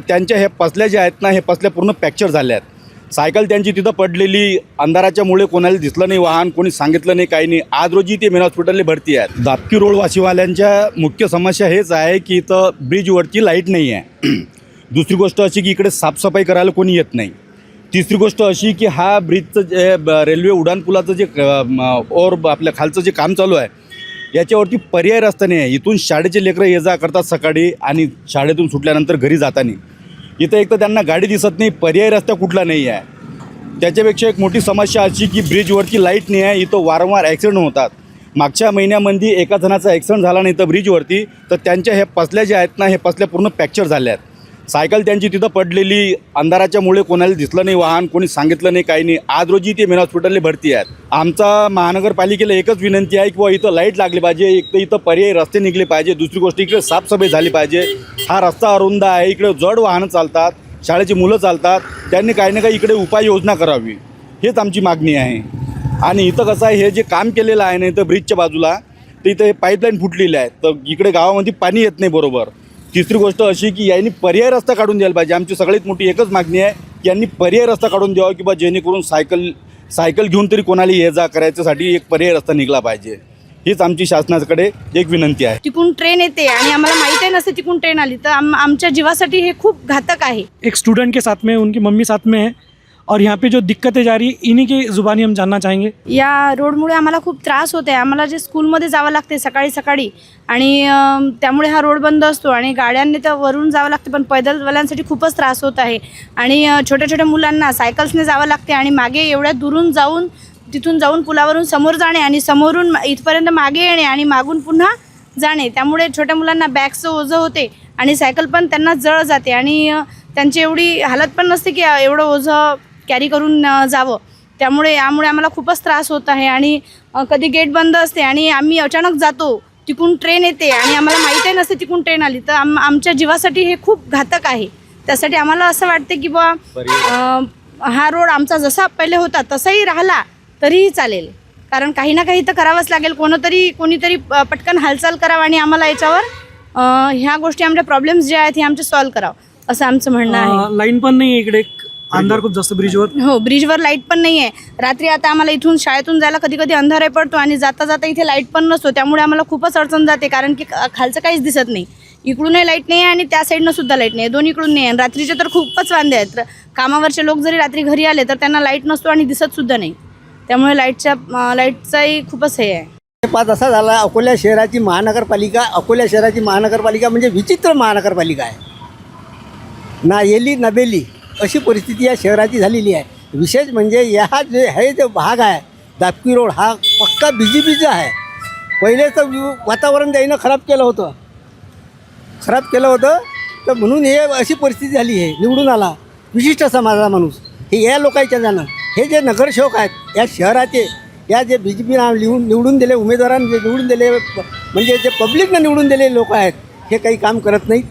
त्यांच्या हे पसल्या जे आहेत ना, हे पसल्या पूर्ण पॅक्चर झाल्या आहेत. सायकल त्यांची तिथं पडलेली, अंधाराच्यामुळे कोणाला दिसलं नाही वाहन, कोणी सांगितलं नाही, काही नाही. आज रोजी ते मेन हॉस्पिटलला भरती आहेत. डाबकी रोड वासीवाल्यांच्या मुख्य समस्या हेच आहे की इथं ब्रिजवरती लाईट नाही आहे. दुसरी गोष्ट अशी की इकडे साफसफाई करायला कोणी येत नाही. तिसरी गोष्ट अशी की हा ब्रिजचं जे रेल्वे उड्डाणपुलाचं जे और आपल्या खालचं जे काम चालू आहे, याच्यावरती पर्याय रस्ता नाही आहे. इथून शाळेचे लेकरं ये जा करतात सकाळी आणि शाळेतून सुटल्यानंतर घरी जाताना. इथं एक तर त्यांना गाडी दिसत नाही, पर्याय रस्ता कुठला नाही आहे. त्याच्यापेक्षा एक मोठी समस्या अशी की ब्रिजवरती लाईट नाही आहे, इथं वारंवार ॲक्सिडेंट होतात. मागच्या महिन्यामध्ये एका जणाचा ॲक्सिडेंट झाला नाही तर ब्रिजवरती, तर त्यांच्या हे पसल्या ज्या आहेत ना, हे पसल्या पूर्ण पॅक्चर झाल्या आहेत. सायकल त्यांची तिथं पडलेली, अंधाराच्या मुळे कोणाला दिसलं नाही वाहन, कोणी सांगितलं नाही, काही नाही. आज रोजी ते मेन हॉस्पिटलला भरती आहेत. आमचा महानगरपालिकेला एकच विनंती आहे की बुवा इथं लाईट लागली पाहिजे, एक तर इथं पर्यायी रस्ते निघले पाहिजे, दुसरी गोष्ट इकडे साफसफाई झाली पाहिजे. हा रस्ता अरुंद आहे, इकडे जड वाहनं चालतात, शाळेची मुलं चालतात, त्यांनी काही ना काही इकडे उपाययोजना करावी, हेच आमची मागणी आहे. आणि इथं कसं आहे, हे जे काम केलेलं आहे ना इथं ब्रिजच्या बाजूला, तर इथं हे पाईपलाईन फुटलेली आहे, तर इकडे गावामध्ये पाणी येत नाही बरोबर. तिसरी गोष्ट अशी की यांनी पर्याय रस्ता काढून द्यायला पाहिजे. आमची सगळ्यात मोठी एकच मागणी आहे की यांनी पर्याय रस्ता काढून द्यावा, की बा जेणेकरून सायकल घेऊन तरी कोणाला ये जा करायच्यासाठी एक पर्याय रस्ता निघाला पाहिजे. हीच आमची शासनाकडे एक विनंती आहे. तिकून ट्रेन येते आणि आम्हाला माहिती नसते तिकून ट्रेन आली तर आमच्या जीवासाठी हे खूप घातक आहे. एक स्टूडेंट के साथ में उनकी मम्मी साथ में है और यहाँ पे जो दिक्कतें जा रही इन्हीं की ज़ुबानी हम जानना चाहेंगे. या रोडमुळे आम्हाला खूप त्रास होते. आम्हाला जे स्कूलमध्ये जावं लागते सकाळी सकाळी आणि त्यामुळे हा रोड बंद असतो आणि गाड्यांनी तर वरून जावं लागते, पण पैदलवाल्यांसाठी खूपच त्रास होत आहे. आणि छोट्या छोट्या मुलांना सायकल्सने जावं लागते आणि मागे एवढ्या दुरून जाऊन तिथून जाऊन पुलावरून समोर जाणे आणि समोरून इथपर्यंत मागे येणे आणि मागून पुन्हा जाणे, त्यामुळे छोट्या मुलांना बॅगचं ओझं होते आणि सायकल पण त्यांना जळ जाते आणि त्यांची एवढी हालत पण नसते की एवढं ओझं कॅरी करून जावं. यामुळे आम्हाला खूपच त्रास होत आहे. आणि कधी गेट बंद असते आणि आम्ही अचानक जातो, तिकून ट्रेन येते आणि आम्हाला माहीतही नसते तिकून ट्रेन आली तर आमच्या जीवासाठी हे खूप घातक आहे. त्यासाठी आम्हाला असं वाटते की बा हा रोड आमचा जसा पहिले होता तसाही राहिला तरीही चालेल, कारण काही ना काही तर करावंच लागेल. कोणीतरी पटकन हालचाल करावं आणि आम्हाला याच्यावर ह्या गोष्टी आमच्या प्रॉब्लेम्स जे आहेत हे आमचे सॉल्व्ह करावं असं आमचं म्हणणं आहे. लाईन पण नाही आहे इकडे, अंधार खूप जास्त ब्रिजवर. हो, ब्रिजवर लाईट पण नाही आहे. रात्री आता आम्हाला इथून शाळेतून जायला कधी कधी अंधार पडतो आणि जाता जाता इथे लाईट पण नसतो, त्यामुळे आम्हाला खूपच अडचण जाते, कारण की खालचं काहीच दिसत नाही. इकडूनही लाईट नाही आहे आणि त्या साईडनं सुद्धा लाईट नाही आहे, दोन्हीकडून नाही आहे. रात्रीचे तर खूपच वांदे आहेत. कामावरचे लोक जरी रात्री घरी आले तर त्यांना लाईट नसतो आणि दिसत सुद्धा नाही, त्यामुळे लाईटचाही खूपच हे आहे. पाच असा झाला अकोला शहराची महानगरपालिका म्हणजे विचित्र महानगरपालिका आहे. ना येली ना बेली अशी परिस्थिती या शहराची झालेली आहे. विशेष म्हणजे जो भाग आहे दापकी रोड हा पक्का BJPचा आहे. पहिले तर वातावरण त्यानं खराब केलं होतं तर म्हणून हे अशी परिस्थिती झाली आहे. निवडून आला विशिष्ट समाजाचा माणूस, हे या लोकांच्या जाणं, हे जे नगरसेवक आहेत या शहराचे, या जे BJP निवडून दिले उमेदवारांनी निवडून दिले, म्हणजे जे पब्लिकनं निवडून दिलेले लोक आहेत, हे काही काम करत नाहीत.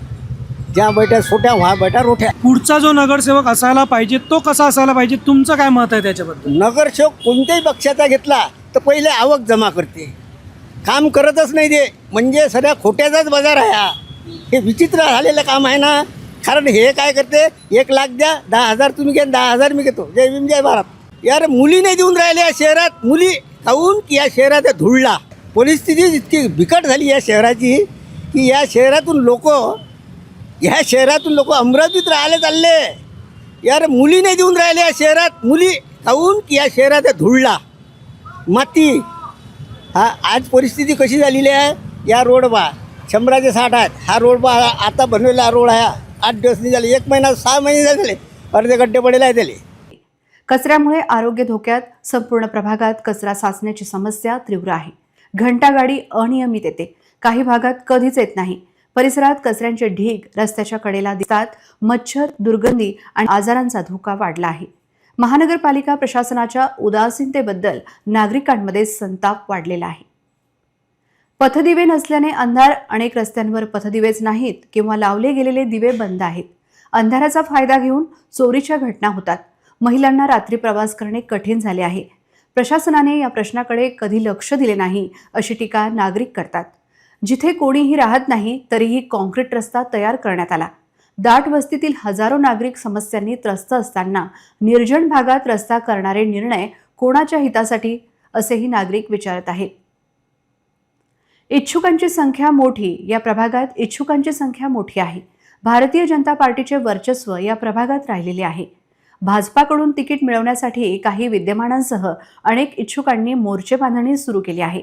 ज्या बैठ्या छोट्या व्हा बैठा रोठ्या. पुढचा जो नगरसेवक असायला पाहिजे तो कसा असायला पाहिजे, तुमचं काय मत आहे त्याच्याबद्दल? नगरसेवक कोणत्याही पक्षाचा घेतला तर पहिले आवक जमा करते, काम करतच नाही ते, म्हणजे सगळ्या खोट्याचाच बाजार आहे हा. हे विचित्र झालेलं काम आहे ना. कारण हे काय करते, 1 लाख द्या, 10,000 तुम्ही घ्या, 10,000 मी घेतो, जय भीम जय भारत. यार मुली नाही देऊन राहिले या शहरात. मुली खाऊन की या शहरात धुळला. परिस्थिती इतकी बिकट झाली या शहराची की या शहरातून लोक अमरावतीत राहायला चालले. यार मुली नाही देऊन राहिले या शहरात. मुली खाऊन की या शहरात धुळला माती. आज परिस्थिती कशी झालेली आहे. या रोड 100चे 60 आहेत. हा रोड आता बनवलेला रोड आहे. 8 दिवस नाही झाले, 1 महिना 6 महिने झाले, अर्धे गड्डे पडेल आहे त्याला. कचऱ्यामुळे आरोग्य धोक्यात. संपूर्ण प्रभागात कचरा साचण्याची समस्या तीव्र आहे. घंटागाडी अनियमित येते, काही भागात कधीच येत नाही. परिसरात कचऱ्यांचे ढीग रस्त्याच्या कडेला दिसतात. मच्छर, दुर्गंधी आणि आजारांचा धोका वाढला आहे. महानगरपालिका प्रशासनाच्या उदासीनतेबद्दल नागरिकांमध्ये संताप वाढलेला आहे. पथदिवे नसल्याने अंधार. अनेक रस्त्यांवर पथदिवेच नाहीत किंवा लावले गेलेले दिवे बंद आहेत. अंधाराचा फायदा घेऊन चोरीच्या घटना होतात. महिलांना रात्री प्रवास करणे कठीण झाले आहे. प्रशासनाने या प्रश्नाकडे कधी लक्ष दिले नाही अशी टीका नागरिक करतात. जिथे कोणीही राहत नाही तरीही कॉन्क्रीट रस्ता तयार करण्यात आला. दाट वस्तीतील हजारो नागरिक समस्यांनी त्रस्त असताना निर्जन भागात रस्ता करणारे निर्णय कोणाच्या हितासाठी असेही नागरिक विचारत आहेत. इच्छुकांची संख्या मोठी. या प्रभागात इच्छुकांची संख्या मोठी आहे. भारतीय जनता पार्टीचे वर्चस्व या प्रभागात राहिलेले आहे. भाजपाकडून तिकीट मिळवण्यासाठी काही विद्यमानांसह अनेक इच्छुकांनी मोर्चे बांधणी सुरू केली आहे.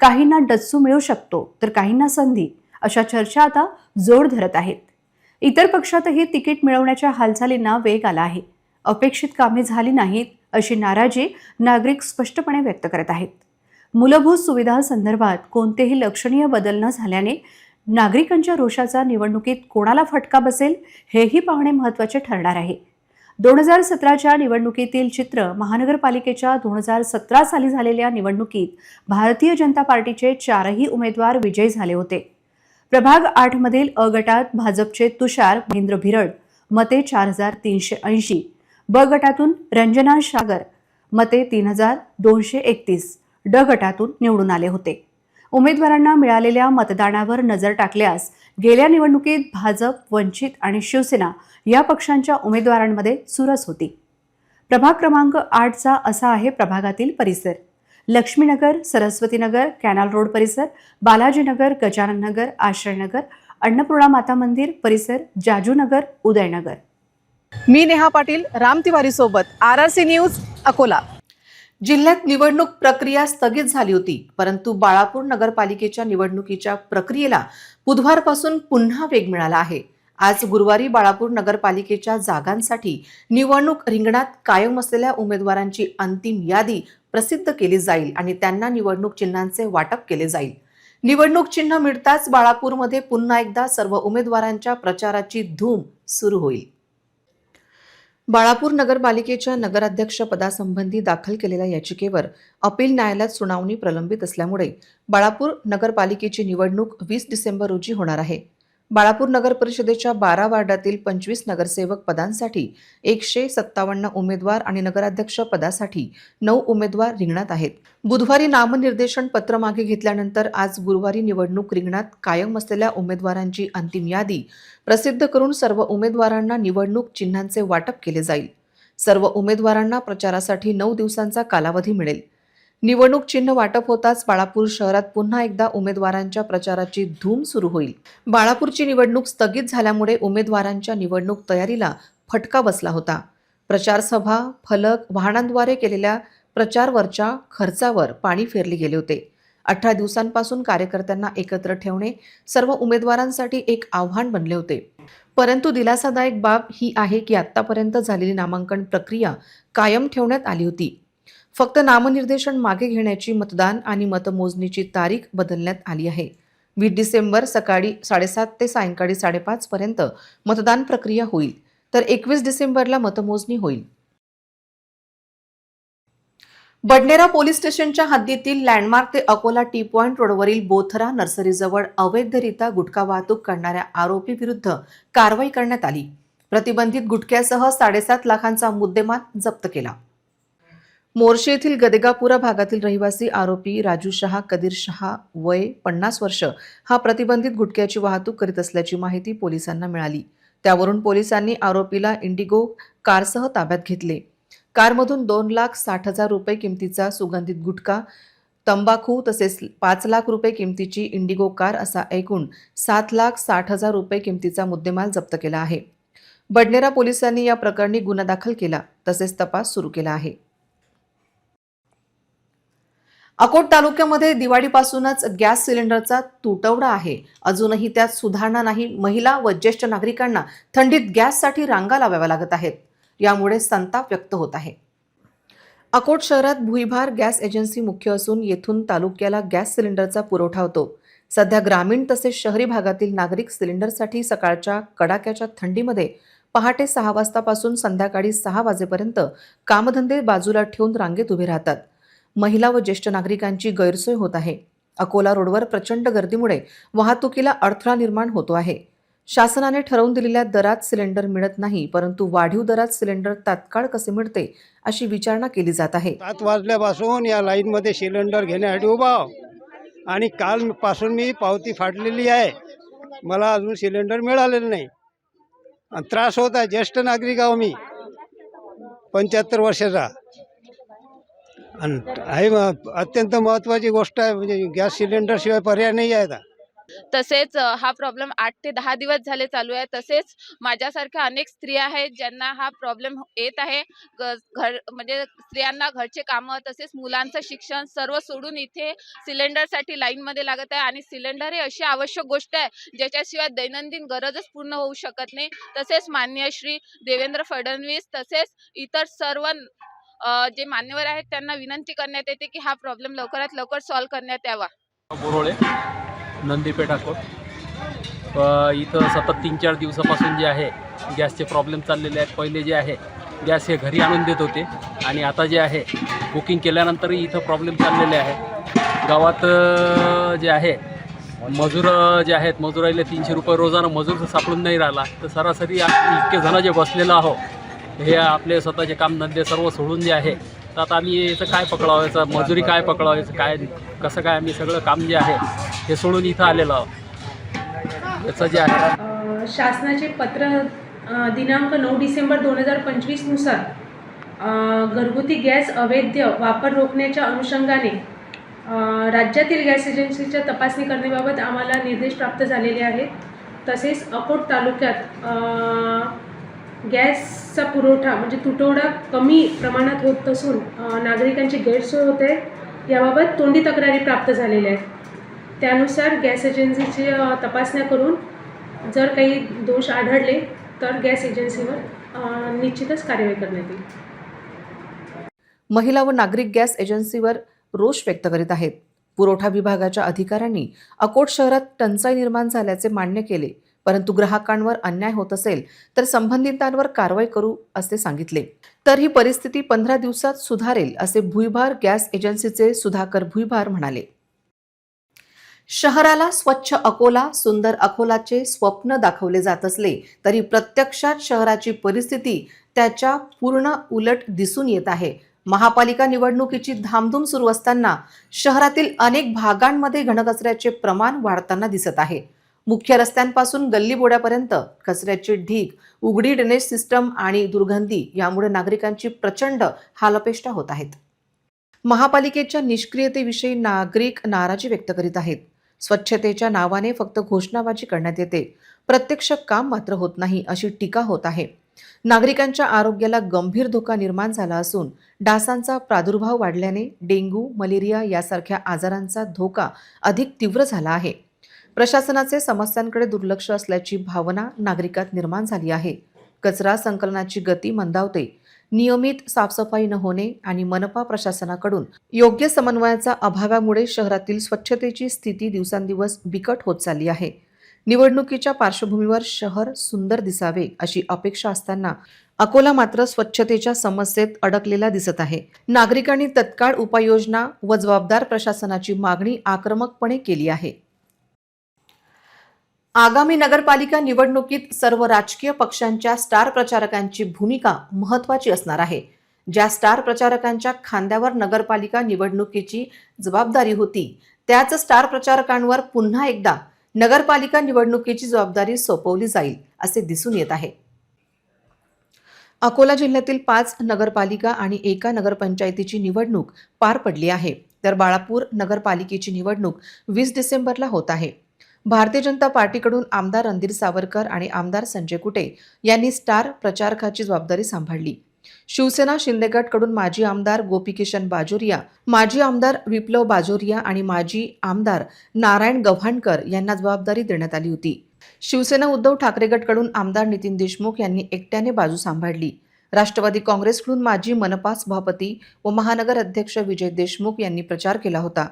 काहींना डच्चू मिळू शकतो तर काहींना संधी, अशा चर्चा आता जोर धरत आहेत. इतर पक्षातही तिकीट मिळवण्याच्या हालचालींना वेग आला आहे. अपेक्षित कामे झाली नाहीत अशी नाराजी नागरिक स्पष्टपणे व्यक्त करत आहेत. मूलभूत सुविधांसंदर्भात कोणतेही लक्षणीय बदल न झाल्याने नागरिकांच्या रोषाचा निवडणुकीत कोणाला फटका बसेल हेही पाहणे महत्त्वाचे ठरणार आहे. 2017च्या निवडणुकीतील चित्र महानगरपालिकेच्या 2017 साली झालेल्या निवडणुकीत भारतीय जनता पार्टीचे 4ही उमेदवार विजयी झाले होते. प्रभाग 8 मधील अ गटात भाजपचे तुषार महेंद्र भिरड मते 4380, ब गटातून रंजना सागर मते 3231, ड गटातून निवडून आले होते. उमेदवारांना मिळालेल्या मतदानावर नजर टाकल्यास गेल्या निवडणुकीत भाजप, वंचित आणि शिवसेना या पक्षांच्या उमेदवारांमध्ये चुरस होती. प्रभाग क्रमांक 8चा असा आहे प्रभागातील परिसर: लक्ष्मीनगर, सरस्वतीनगर, कॅनल रोड परिसर, बालाजीनगर, गजानन नगर, आश्रयनगर, अन्नपूर्णा माता मंदिर परिसर, जाजूनगर, उदयनगर. मी नेहा पाटील, राम तिवारी सोबत, RRC न्यूज, अकोला. जिल्ह्यात निवडणूक प्रक्रिया स्थगित झाली होती, परंतु बाळापूर नगरपालिकेच्या निवडणुकीच्या प्रक्रियेला बुधवारपासून पुन्हा वेग मिळाला आहे. आज गुरुवारी बाळापूर नगरपालिकेच्या जागांसाठी निवडणूक रिंगणात कायम असलेल्या उमेदवारांची अंतिम यादी प्रसिद्ध केली जाईल आणि त्यांना निवडणूक चिन्हांचे वाटप केले जाईल. निवडणूक चिन्ह मिळताच बाळापूरमध्ये पुन्हा एकदा सर्व उमेदवारांच्या प्रचाराची धूम सुरू होईल. बाळापूर नगरपालिकेच्या नगराध्यक्षपदासंबंधी दाखल केलेल्या याचिकेवर अपील न्यायालयात सुनावणी प्रलंबित असल्यामुळे बाळापूर नगरपालिकेची निवडणूक 20 डिसेंबर रोजी होणार आहे. बाळापूर नगर परिषदेच्या 12 वार्डातील 25 नगरसेवक पदांसाठी 157 उमेदवार आणि नगराध्यक्ष पदासाठी 9 उमेदवार रिंगणात आहेत. बुधवारी नामनिर्देशन पत्र मागे घेतल्यानंतर आज गुरुवारी निवडणूक रिंगणात कायम असलेल्या उमेदवारांची अंतिम यादी प्रसिद्ध करून सर्व उमेदवारांना निवडणूक चिन्हांचे वाटप केले जाईल. सर्व उमेदवारांना प्रचारासाठी 9 दिवसांचा कालावधी मिळेल. निवडणूक चिन्ह वाटप होताच बाळापूर शहरात पुन्हा एकदा उमेदवारांच्या प्रचाराची धूम सुरू होईल. बाळापूरची निवडणूक स्थगित झाल्यामुळे उमेदवारांच्या निवडणूक तयारीला फटका बसला होता. प्रचार सभा, फलक, वाहनांद्वारे केलेल्या प्रचारावरच्या खर्चावर पाणी फेरले गेले होते. 18 दिवसांपासून कार्यकर्त्यांना एकत्र ठेवणे सर्व उमेदवारांसाठी एक आव्हान बनले होते. परंतु दिलासादायक बाब ही आहे की आतापर्यंत झालेली नामांकन प्रक्रिया कायम ठेवण्यात आली होती. फक्त नामनिर्देशन मागे घेण्याची, मतदान आणि मतमोजणीची तारीख बदलण्यात आली आहे. 20 डिसेंबर सकाळी 7:30 ते सायंकाळी 5:30 पर्यंत मतदान प्रक्रिया होईल, तर 21 डिसेंबरला मतमोजणी होईल. बडनेरा पोलीस स्टेशनच्या हद्दीतील लँडमार्क ते अकोला टी पॉइंट रोडवरील बोथरा नर्सरीजवळ अवैधरित्या गुटखा वाहतूक करणाऱ्या आरोपी विरुद्ध कारवाई करण्यात आली. प्रतिबंधित गुटख्यासह 7.5 लाखांचा मुद्देमाल जप्त केला. मोर्शी येथील गदेगापुरा भागातील रहिवासी आरोपी राजू शहा कदीर शहा वय 50 वर्ष हा प्रतिबंधित गुटख्याची वाहतूक करीत असल्याची माहिती पोलिसांना मिळाली. त्यावरून पोलिसांनी आरोपीला इंडिगो कारसह ताब्यात घेतले. कारमधून 2,60,000 रुपये किमतीचा सुगंधित गुटखा, तंबाखू तसेच 5 लाख रुपये किमतीची इंडिगो कार असा एकूण 7,60,000 रुपये किमतीचा मुद्देमाल जप्त केला आहे. बडनेरा पोलिसांनी या प्रकरणी गुन्हा दाखल केला तसेच तपास सुरू केला आहे. अकोट तालुक्यामध्ये दिवाळीपासूनच गॅस सिलेंडरचा तुटवडा आहे. अजूनही त्यात सुधारणा नाही. महिला व ज्येष्ठ नागरिकांना थंडीत गॅससाठी रांगा लावाव्या लागत आहेत. यामुळे संताप व्यक्त होत आहे. अकोट शहरात भुईभार गॅस एजन्सी मुख्य असून येथून तालुक्याला गॅस सिलेंडरचा पुरवठा होतो. सध्या ग्रामीण तसेच शहरी भागातील नागरिक सिलेंडरसाठी सकाळच्या कडाक्याच्या थंडीमध्ये पहाटे 6 वाजतापासून संध्याकाळी 6 वाजेपर्यंत कामधंदे बाजूला ठेवून रांगेत उभे राहतात. महिला व ज्येष्ठ नागरिकांची गैरसोय होत आहे. अकोला रोडवर प्रचंड गर्दीमुळे वाहतुकीला अडथळा निर्माण होतो आहे. शासनाने ठरवून दिलेल्या दरात सिलेंडर मिळत नाही, परंतु वाढीव दरात सिलेंडर तात्काळ कसे मिळते अशी विचारणा केली जात आहे. 7 वाजल्यापासून या लाईनमध्ये सिलेंडर घेण्यासाठी उभा आहो आणि कालपासून मी पावती फाटलेली आहे. मला अजून सिलेंडर मिळालेलं नाही आणि त्रास होत आहे. ज्येष्ठ नागरिक आहो मी, 75 वर्षाचा. आणि आहे अत्यंत महत्त्वाची गोष्ट आहे, म्हणजे गॅस सिलेंडर शिवाय पर्याय नाही आहे आता. तसेच हा प्रॉब्लेम 8 ते 10 दिवस झाले चालू आहे. तसेच माझ्यासारख्या अनेक स्त्रिया आहेत ज्यांना हा प्रॉब्लेम येत आहे. घर म्हणजे स्त्रियांना घरचे कामं तसेच मुलांचं शिक्षण सर्व सोडून इथे सिलेंडरसाठी लाईनमध्ये लागत आहे. आणि सिलेंडर ही अशी आवश्यक गोष्ट आहे ज्याच्याशिवाय दैनंदिन गरजच पूर्ण होऊ शकत नाही. तसेच माननीय श्री देवेंद्र फडणवीस तसेच इतर सर्व जे मान्यवर आहेत त्यांना विनंती करण्यात येते की हा प्रॉब्लेम लवकरात लवकर सॉल्व्ह करण्यात यावा. बोरोळे, नंदीपेठ, अकोट. इथं सतत 3-4 दिवसापासून जे आहे गॅसचे प्रॉब्लेम चाललेले आहेत. पहिले जे आहे गॅस हे घरी आणून देत होते आणि आता जे आहे बुकिंग केल्यानंतरही इथं प्रॉब्लेम चाललेले आहे. गावात जे आहे मजूर जे आहेत मजुराईला 300 रुपये रोजानं मजूर तर सापडून नाही राहिला. तर सरासरी इतके जण जे बसलेलं आहो हे आपले स्वतःचे कामधंदे सर्व सोडून जे आहे तर आता आम्ही याचं काय पकडावायचं, मजुरी काय पकडावायचं, काय कसं काय आम्ही सगळं काम जे आहे हे सोडून इथं आलेलो आहोत. याचं जे आहे शासनाचे पत्र दिनांक 9 डिसेंबर 2025 नुसार घरगुती गॅस अवैध वापर रोखण्याच्या अनुषंगाने राज्यातील गॅस एजन्सीच्या तपासणी करण्याबाबत आम्हाला निर्देश प्राप्त झालेले आहेत. तसेच अकोट तालुक्यात गॅसचा पुरवठा म्हणजे तुटवडा कमी प्रमाणात होत असून नागरिकांची गैरसोय होते. याबाबत तोंडी तक्रारी प्राप्त झालेल्या आहेत. त्यानुसार गॅस एजन्सीची तपासण्या करून जर काही दोष आढळले तर गॅस एजन्सीवर निश्चितच कारवाई करण्यात येईल. महिला व नागरिक गॅस एजन्सीवर रोष व्यक्त करीत आहेत. पुरवठा विभागाच्या अधिकाऱ्यांनी अकोट शहरात टंचाई निर्माण झाल्याचे मान्य केले, परंतु ग्राहकांवर अन्याय होत असेल तर संबंधितांवर कारवाई करू असे सांगितले. तर ही परिस्थिती 15 दिवसात सुधारेल असे भुईभार गॅस एजन्सीचे सुधाकर भुईभार म्हणाले. शहराला स्वच्छ अकोला, सुंदर अकोलाचे स्वप्न दाखवले जात असले तरी प्रत्यक्षात शहराची परिस्थिती त्याच्या पूर्ण उलट दिसून येत आहे. महापालिका निवडणुकीची धामधूम सुरू असताना शहरातील अनेक भागांमध्ये घनकचऱ्याचे प्रमाण वाढताना दिसत आहे. मुख्य रस्त्यांपासून गल्लीबोड्यापर्यंत कचऱ्याचे ढीग, उघडी ड्रेनेज सिस्टम आणि दुर्गंधी यामुळे नागरिकांची प्रचंड हालअपेष्टा होत आहेत. महापालिकेच्या निष्क्रियतेविषयी नागरिक नाराजी व्यक्त करीत आहेत. स्वच्छतेच्या नावाने फक्त घोषणाबाजी करण्यात येते, प्रत्यक्ष काम मात्र होत नाही अशी टीका होत आहे. नागरिकांच्या आरोग्याला गंभीर धोका निर्माण झाला असून डासांचा प्रादुर्भाव वाढल्याने डेंग्यू, मलेरिया यासारख्या आजारांचा धोका अधिक तीव्र झाला आहे. प्रशासनाचे समस्यांकडे दुर्लक्ष असल्याची भावना नागरिकात निर्माण झाली आहे. कचरा संकलनाची गती मंदावते. नियमित साफसफाई न होणे आणि मनपा प्रशासनाकडून योग्य समन्वयाचा अभावामुळे शहरातील स्वच्छतेची स्थिती दिवसांदिवस बिकट होत चालली आहे. निवडणुकीच्या पार्श्वभूमीवर शहर सुंदर दिसावे अशी अपेक्षा असताना अकोला मात्र स्वच्छतेच्या समस्येत अडकलेला दिसत आहे. नागरिकांनी तत्काळ उपाययोजना व जबाबदार प्रशासनाची मागणी आक्रमकपणे केली आहे. आगामी नगरपालिका निवडणुकीत सर्व राजकीय पक्षांच्या स्टार प्रचारकांची भूमिका महत्त्वाची असणार आहे. ज्या स्टार प्रचारकांच्या खांद्यावर नगरपालिका निवडणुकीची जबाबदारी होती त्याच स्टार प्रचारकांवर पुन्हा एकदा नगरपालिका निवडणुकीची जबाबदारी सोपवली जाईल असे दिसून येत आहे. अकोला जिल्ह्यातील 5 नगरपालिका आणि 1 नगरपंचायतीची निवडणूक पार पडली आहे, तर बाळापूर नगरपालिकेची निवडणूक 20 डिसेंबरला होत आहे. भारतीय जनता पार्टीकडून आमदार रणधीर सावरकर आणि आमदार संजय कुटे यांनी स्टार प्रचारकाची जबाबदारी सांभाळली. शिवसेना शिंदे गटकडून माजी आमदार गोपीकिशन बाजोरिया, माजी आमदार विप्लव बाजोरिया आणि माजी आमदार नारायण गव्हाणकर यांना जबाबदारी देण्यात आली होती. शिवसेना उद्धव ठाकरे गटकडून आमदार नितीन देशमुख यांनी एकट्याने बाजू सांभाळली. राष्ट्रवादी काँग्रेसकडून माजी मनपा सभापती व महानगर अध्यक्ष विजय देशमुख यांनी प्रचार केला होता.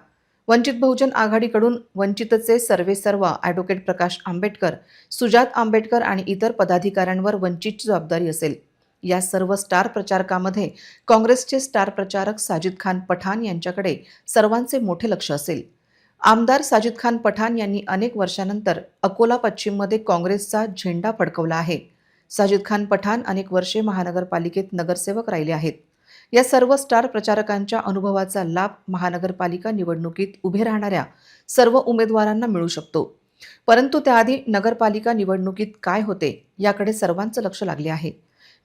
वंचित बहुजन आघाडीकडून वंचितचे सर्वेसर्वा ॲडव्होकेट प्रकाश आंबेडकर, सुजात आंबेडकर आणि इतर पदाधिकाऱ्यांवर वंचितची जबाबदारी असेल. या सर्व स्टार प्रचारकामध्ये काँग्रेसचे स्टार प्रचारक साजिद खान पठाण यांच्याकडे सर्वांचे मोठे लक्ष असेल. आमदार साजिद खान पठाण यांनी अनेक वर्षानंतर अकोला पश्चिममध्ये काँग्रेसचा झेंडा फडकवला आहे. साजिद खान पठाण अनेक वर्षे महानगरपालिकेत नगरसेवक राहिले आहेत. या सर्व स्टार प्रचारकांच्या अनुभवाचा लाभ महानगरपालिका निवडणुकीत उभे राहणाऱ्या सर्व उमेदवारांना मिळू शकतो. परंतु त्याआधी नगरपालिका निवडणुकीत काय होते याकडे सर्वांचं लक्ष लागले आहे.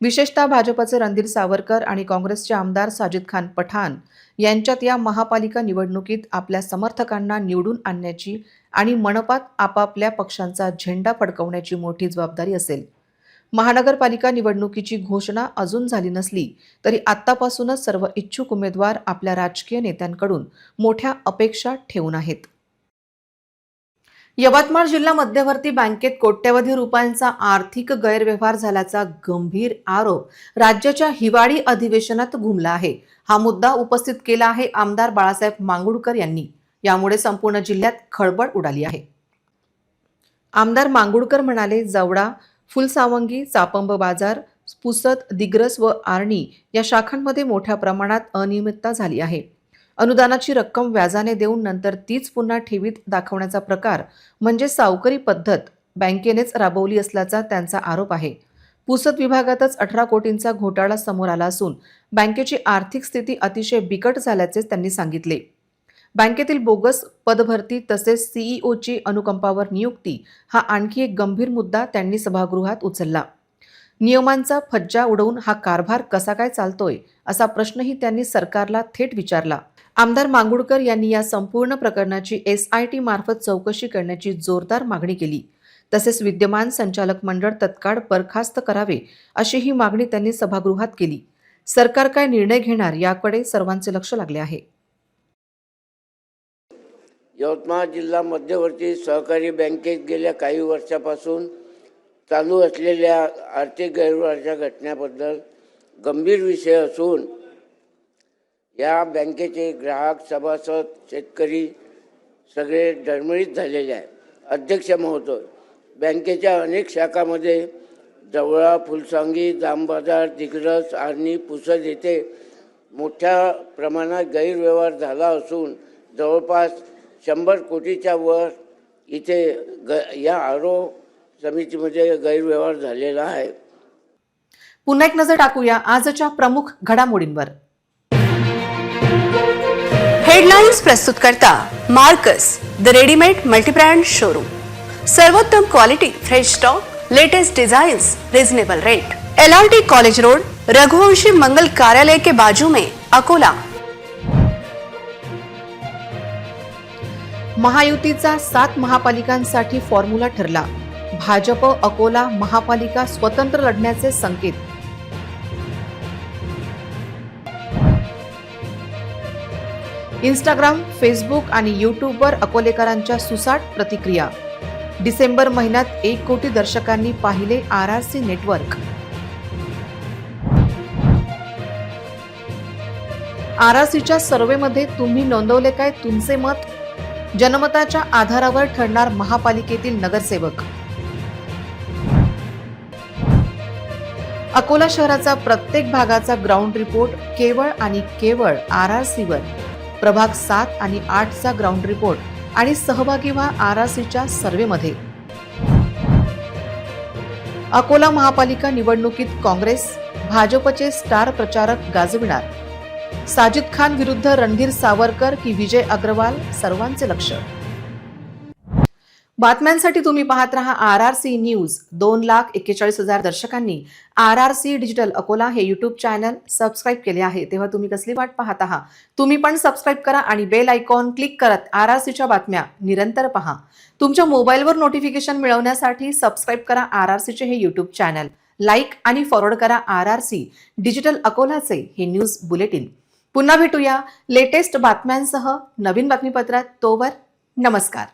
विशेषतः भाजपचे रणधीर सावरकर आणि काँग्रेसचे आमदार साजिद खान पठाण यांच्यात या महापालिका निवडणुकीत आपल्या समर्थकांना निवडून आणण्याची आणि मनपात आपापल्या पक्षांचा झेंडा फडकवण्याची मोठी जबाबदारी असेल. महानगरपालिका निवडणुकीची घोषणा अजून झाली नसली तरी आत्तापासूनच सर्व इच्छुक उमेदवार आपल्या राजकीय नेत्यांकडून मोठ्या अपेक्षा ठेवून आहेत. यवतमाळ जिल्हा मध्यवर्ती बँकेत कोट्यवधी रुपयांचा आर्थिक गैरव्यवहार झाल्याचा गंभीर आरोप राज्याच्या हिवाळी अधिवेशनात घुमला आहे. हा मुद्दा उपस्थित केला आहे आमदार बाळासाहेब मांगुळकर यांनी. यामुळे संपूर्ण जिल्ह्यात खळबळ उडाली आहे. आमदार मांगुळकर म्हणाले, जवडा, फुलसावंगी, चापंब बाजार, पुसद, दिग्रस व आर्णी या शाखांमध्ये मोठ्या प्रमाणात अनियमितता झाली आहे. अनुदानाची रक्कम व्याजाने देऊन नंतर तीच पुन्हा ठेवीत दाखवण्याचा प्रकार म्हणजे सावकारी पद्धत बँकेनेच राबवली असल्याचा त्यांचा आरोप आहे. पुसद विभागातच 18 कोटींचा घोटाळा समोर आला असून बँकेची आर्थिक स्थिती अतिशय बिकट झाल्याचे त्यांनी सांगितले. बँकेतील बोगस पदभरती तसेच सीईओची अनुकंपावर नियुक्ती हा आणखी एक गंभीर मुद्दा त्यांनी सभागृहात उचलला. नियमांचा फज्जा उडवून हा कारभार कसा काय चालतोय असा प्रश्नही त्यांनी सरकारला थेट विचारला. आमदार मांगुळकर यांनी या संपूर्ण प्रकरणाची SIT मार्फत चौकशी करण्याची जोरदार मागणी केली. तसेच विद्यमान संचालक मंडळ तत्काळ बरखास्त करावे अशीही मागणी त्यांनी सभागृहात केली. सरकार काय निर्णय घेणार याकडे सर्वांचे लक्ष लागले आहे. यवतमाळ जिल्हा मध्यवर्ती सहकारी बँकेत गेल्या काही वर्षापासून चालू असलेल्या आर्थिक गैरव्यवहाराच्या घटनेबद्दल गंभीर विषय असून या बँकेचे ग्राहक, सभासद, शेतकरी सगळे डळमळीत झालेले आहे. अध्यक्ष महोदय, बँकेच्या अनेक शाखामध्ये जवळा, फुलसांगी, जामबाजार, दिग्रस, आर्णी, पुसद येथे मोठ्या प्रमाणात गैरव्यवहार झाला असून जवळपास 100 कोटीच्या वर इथे या आरो समितीमध्ये गैरव्यवहार झालेला आहे. पुन्हा एक नजर टाकूया आजच्या प्रमुख घडामोडींवर. हेडलाईन्स प्रस्तुत करता Marcus the readymade multibrand showroom. सर्वोत्तम quality, fresh stock, latest designs, reasonable rate. LRT college road, Raghuvanshi Mangal Karyalaya के बाजू में, अकोला. महायुतीचा 7 महापालिकांसाठी फॉर्म्युला ठरला. भाजप अकोला महापालिका स्वतंत्र लढण्याचे संकेत. इंस्टाग्राम, फेसबुक आणि यूट्यूबवर अकोलेकरांच्या सुसाट प्रतिक्रिया. डिसेंबर महिन्यात 1 कोटी दर्शकांनी पाहिले RRC नेटवर्क. RRCच्या सर्व्हेमध्ये तुम्ही नोंदवले काय तुमचे मत? जनमताच्या आधारावर ठरणार महापालिकेतील नगरसेवक. अकोला शहराचा प्रत्येक भागाचा ग्राउंड रिपोर्ट केवळ आणि केवळ RRCवर. प्रभाग 7 आणि 8चा ग्राउंड रिपोर्ट आणि सहभागी व्हा RRCच्या सर्व्हेमध्ये. अकोला महापालिका निवडणुकीत काँग्रेस, भाजपचे स्टार प्रचारक गाजविणार. साजिद खान विरुद्ध रणधीर सावरकर की विजय अग्रवाल, सर्वांचे लक्ष. बातम्यांसाठी तुम्ही पाहत रहा RRC news. 2,41,000 दर्शकांनी RRC digital Akola हे युट्यूब चॅनल सबस्क्राईब केले आहे. तेव्हा तुम्ही कसली वाट पाहत आहात? तुम्ही पण सबस्क्राईब करा आणि बेल आयकॉन क्लिक करत RRCच्या बातम्या निरंतर पहा. तुमच्या मोबाईलवर नोटिफिकेशन मिळवण्यासाठी सबस्क्राईब करा RRCचे हे युट्यूब चॅनल. लाईक आणि फॉरवर्ड करा RRC डिजिटल अकोलाचे हे न्यूज बुलेटिन. पुन्हा भेटूया लेटेस्ट बातम्यांसह नवीन बातमीपत्रात. तोवर नमस्कार.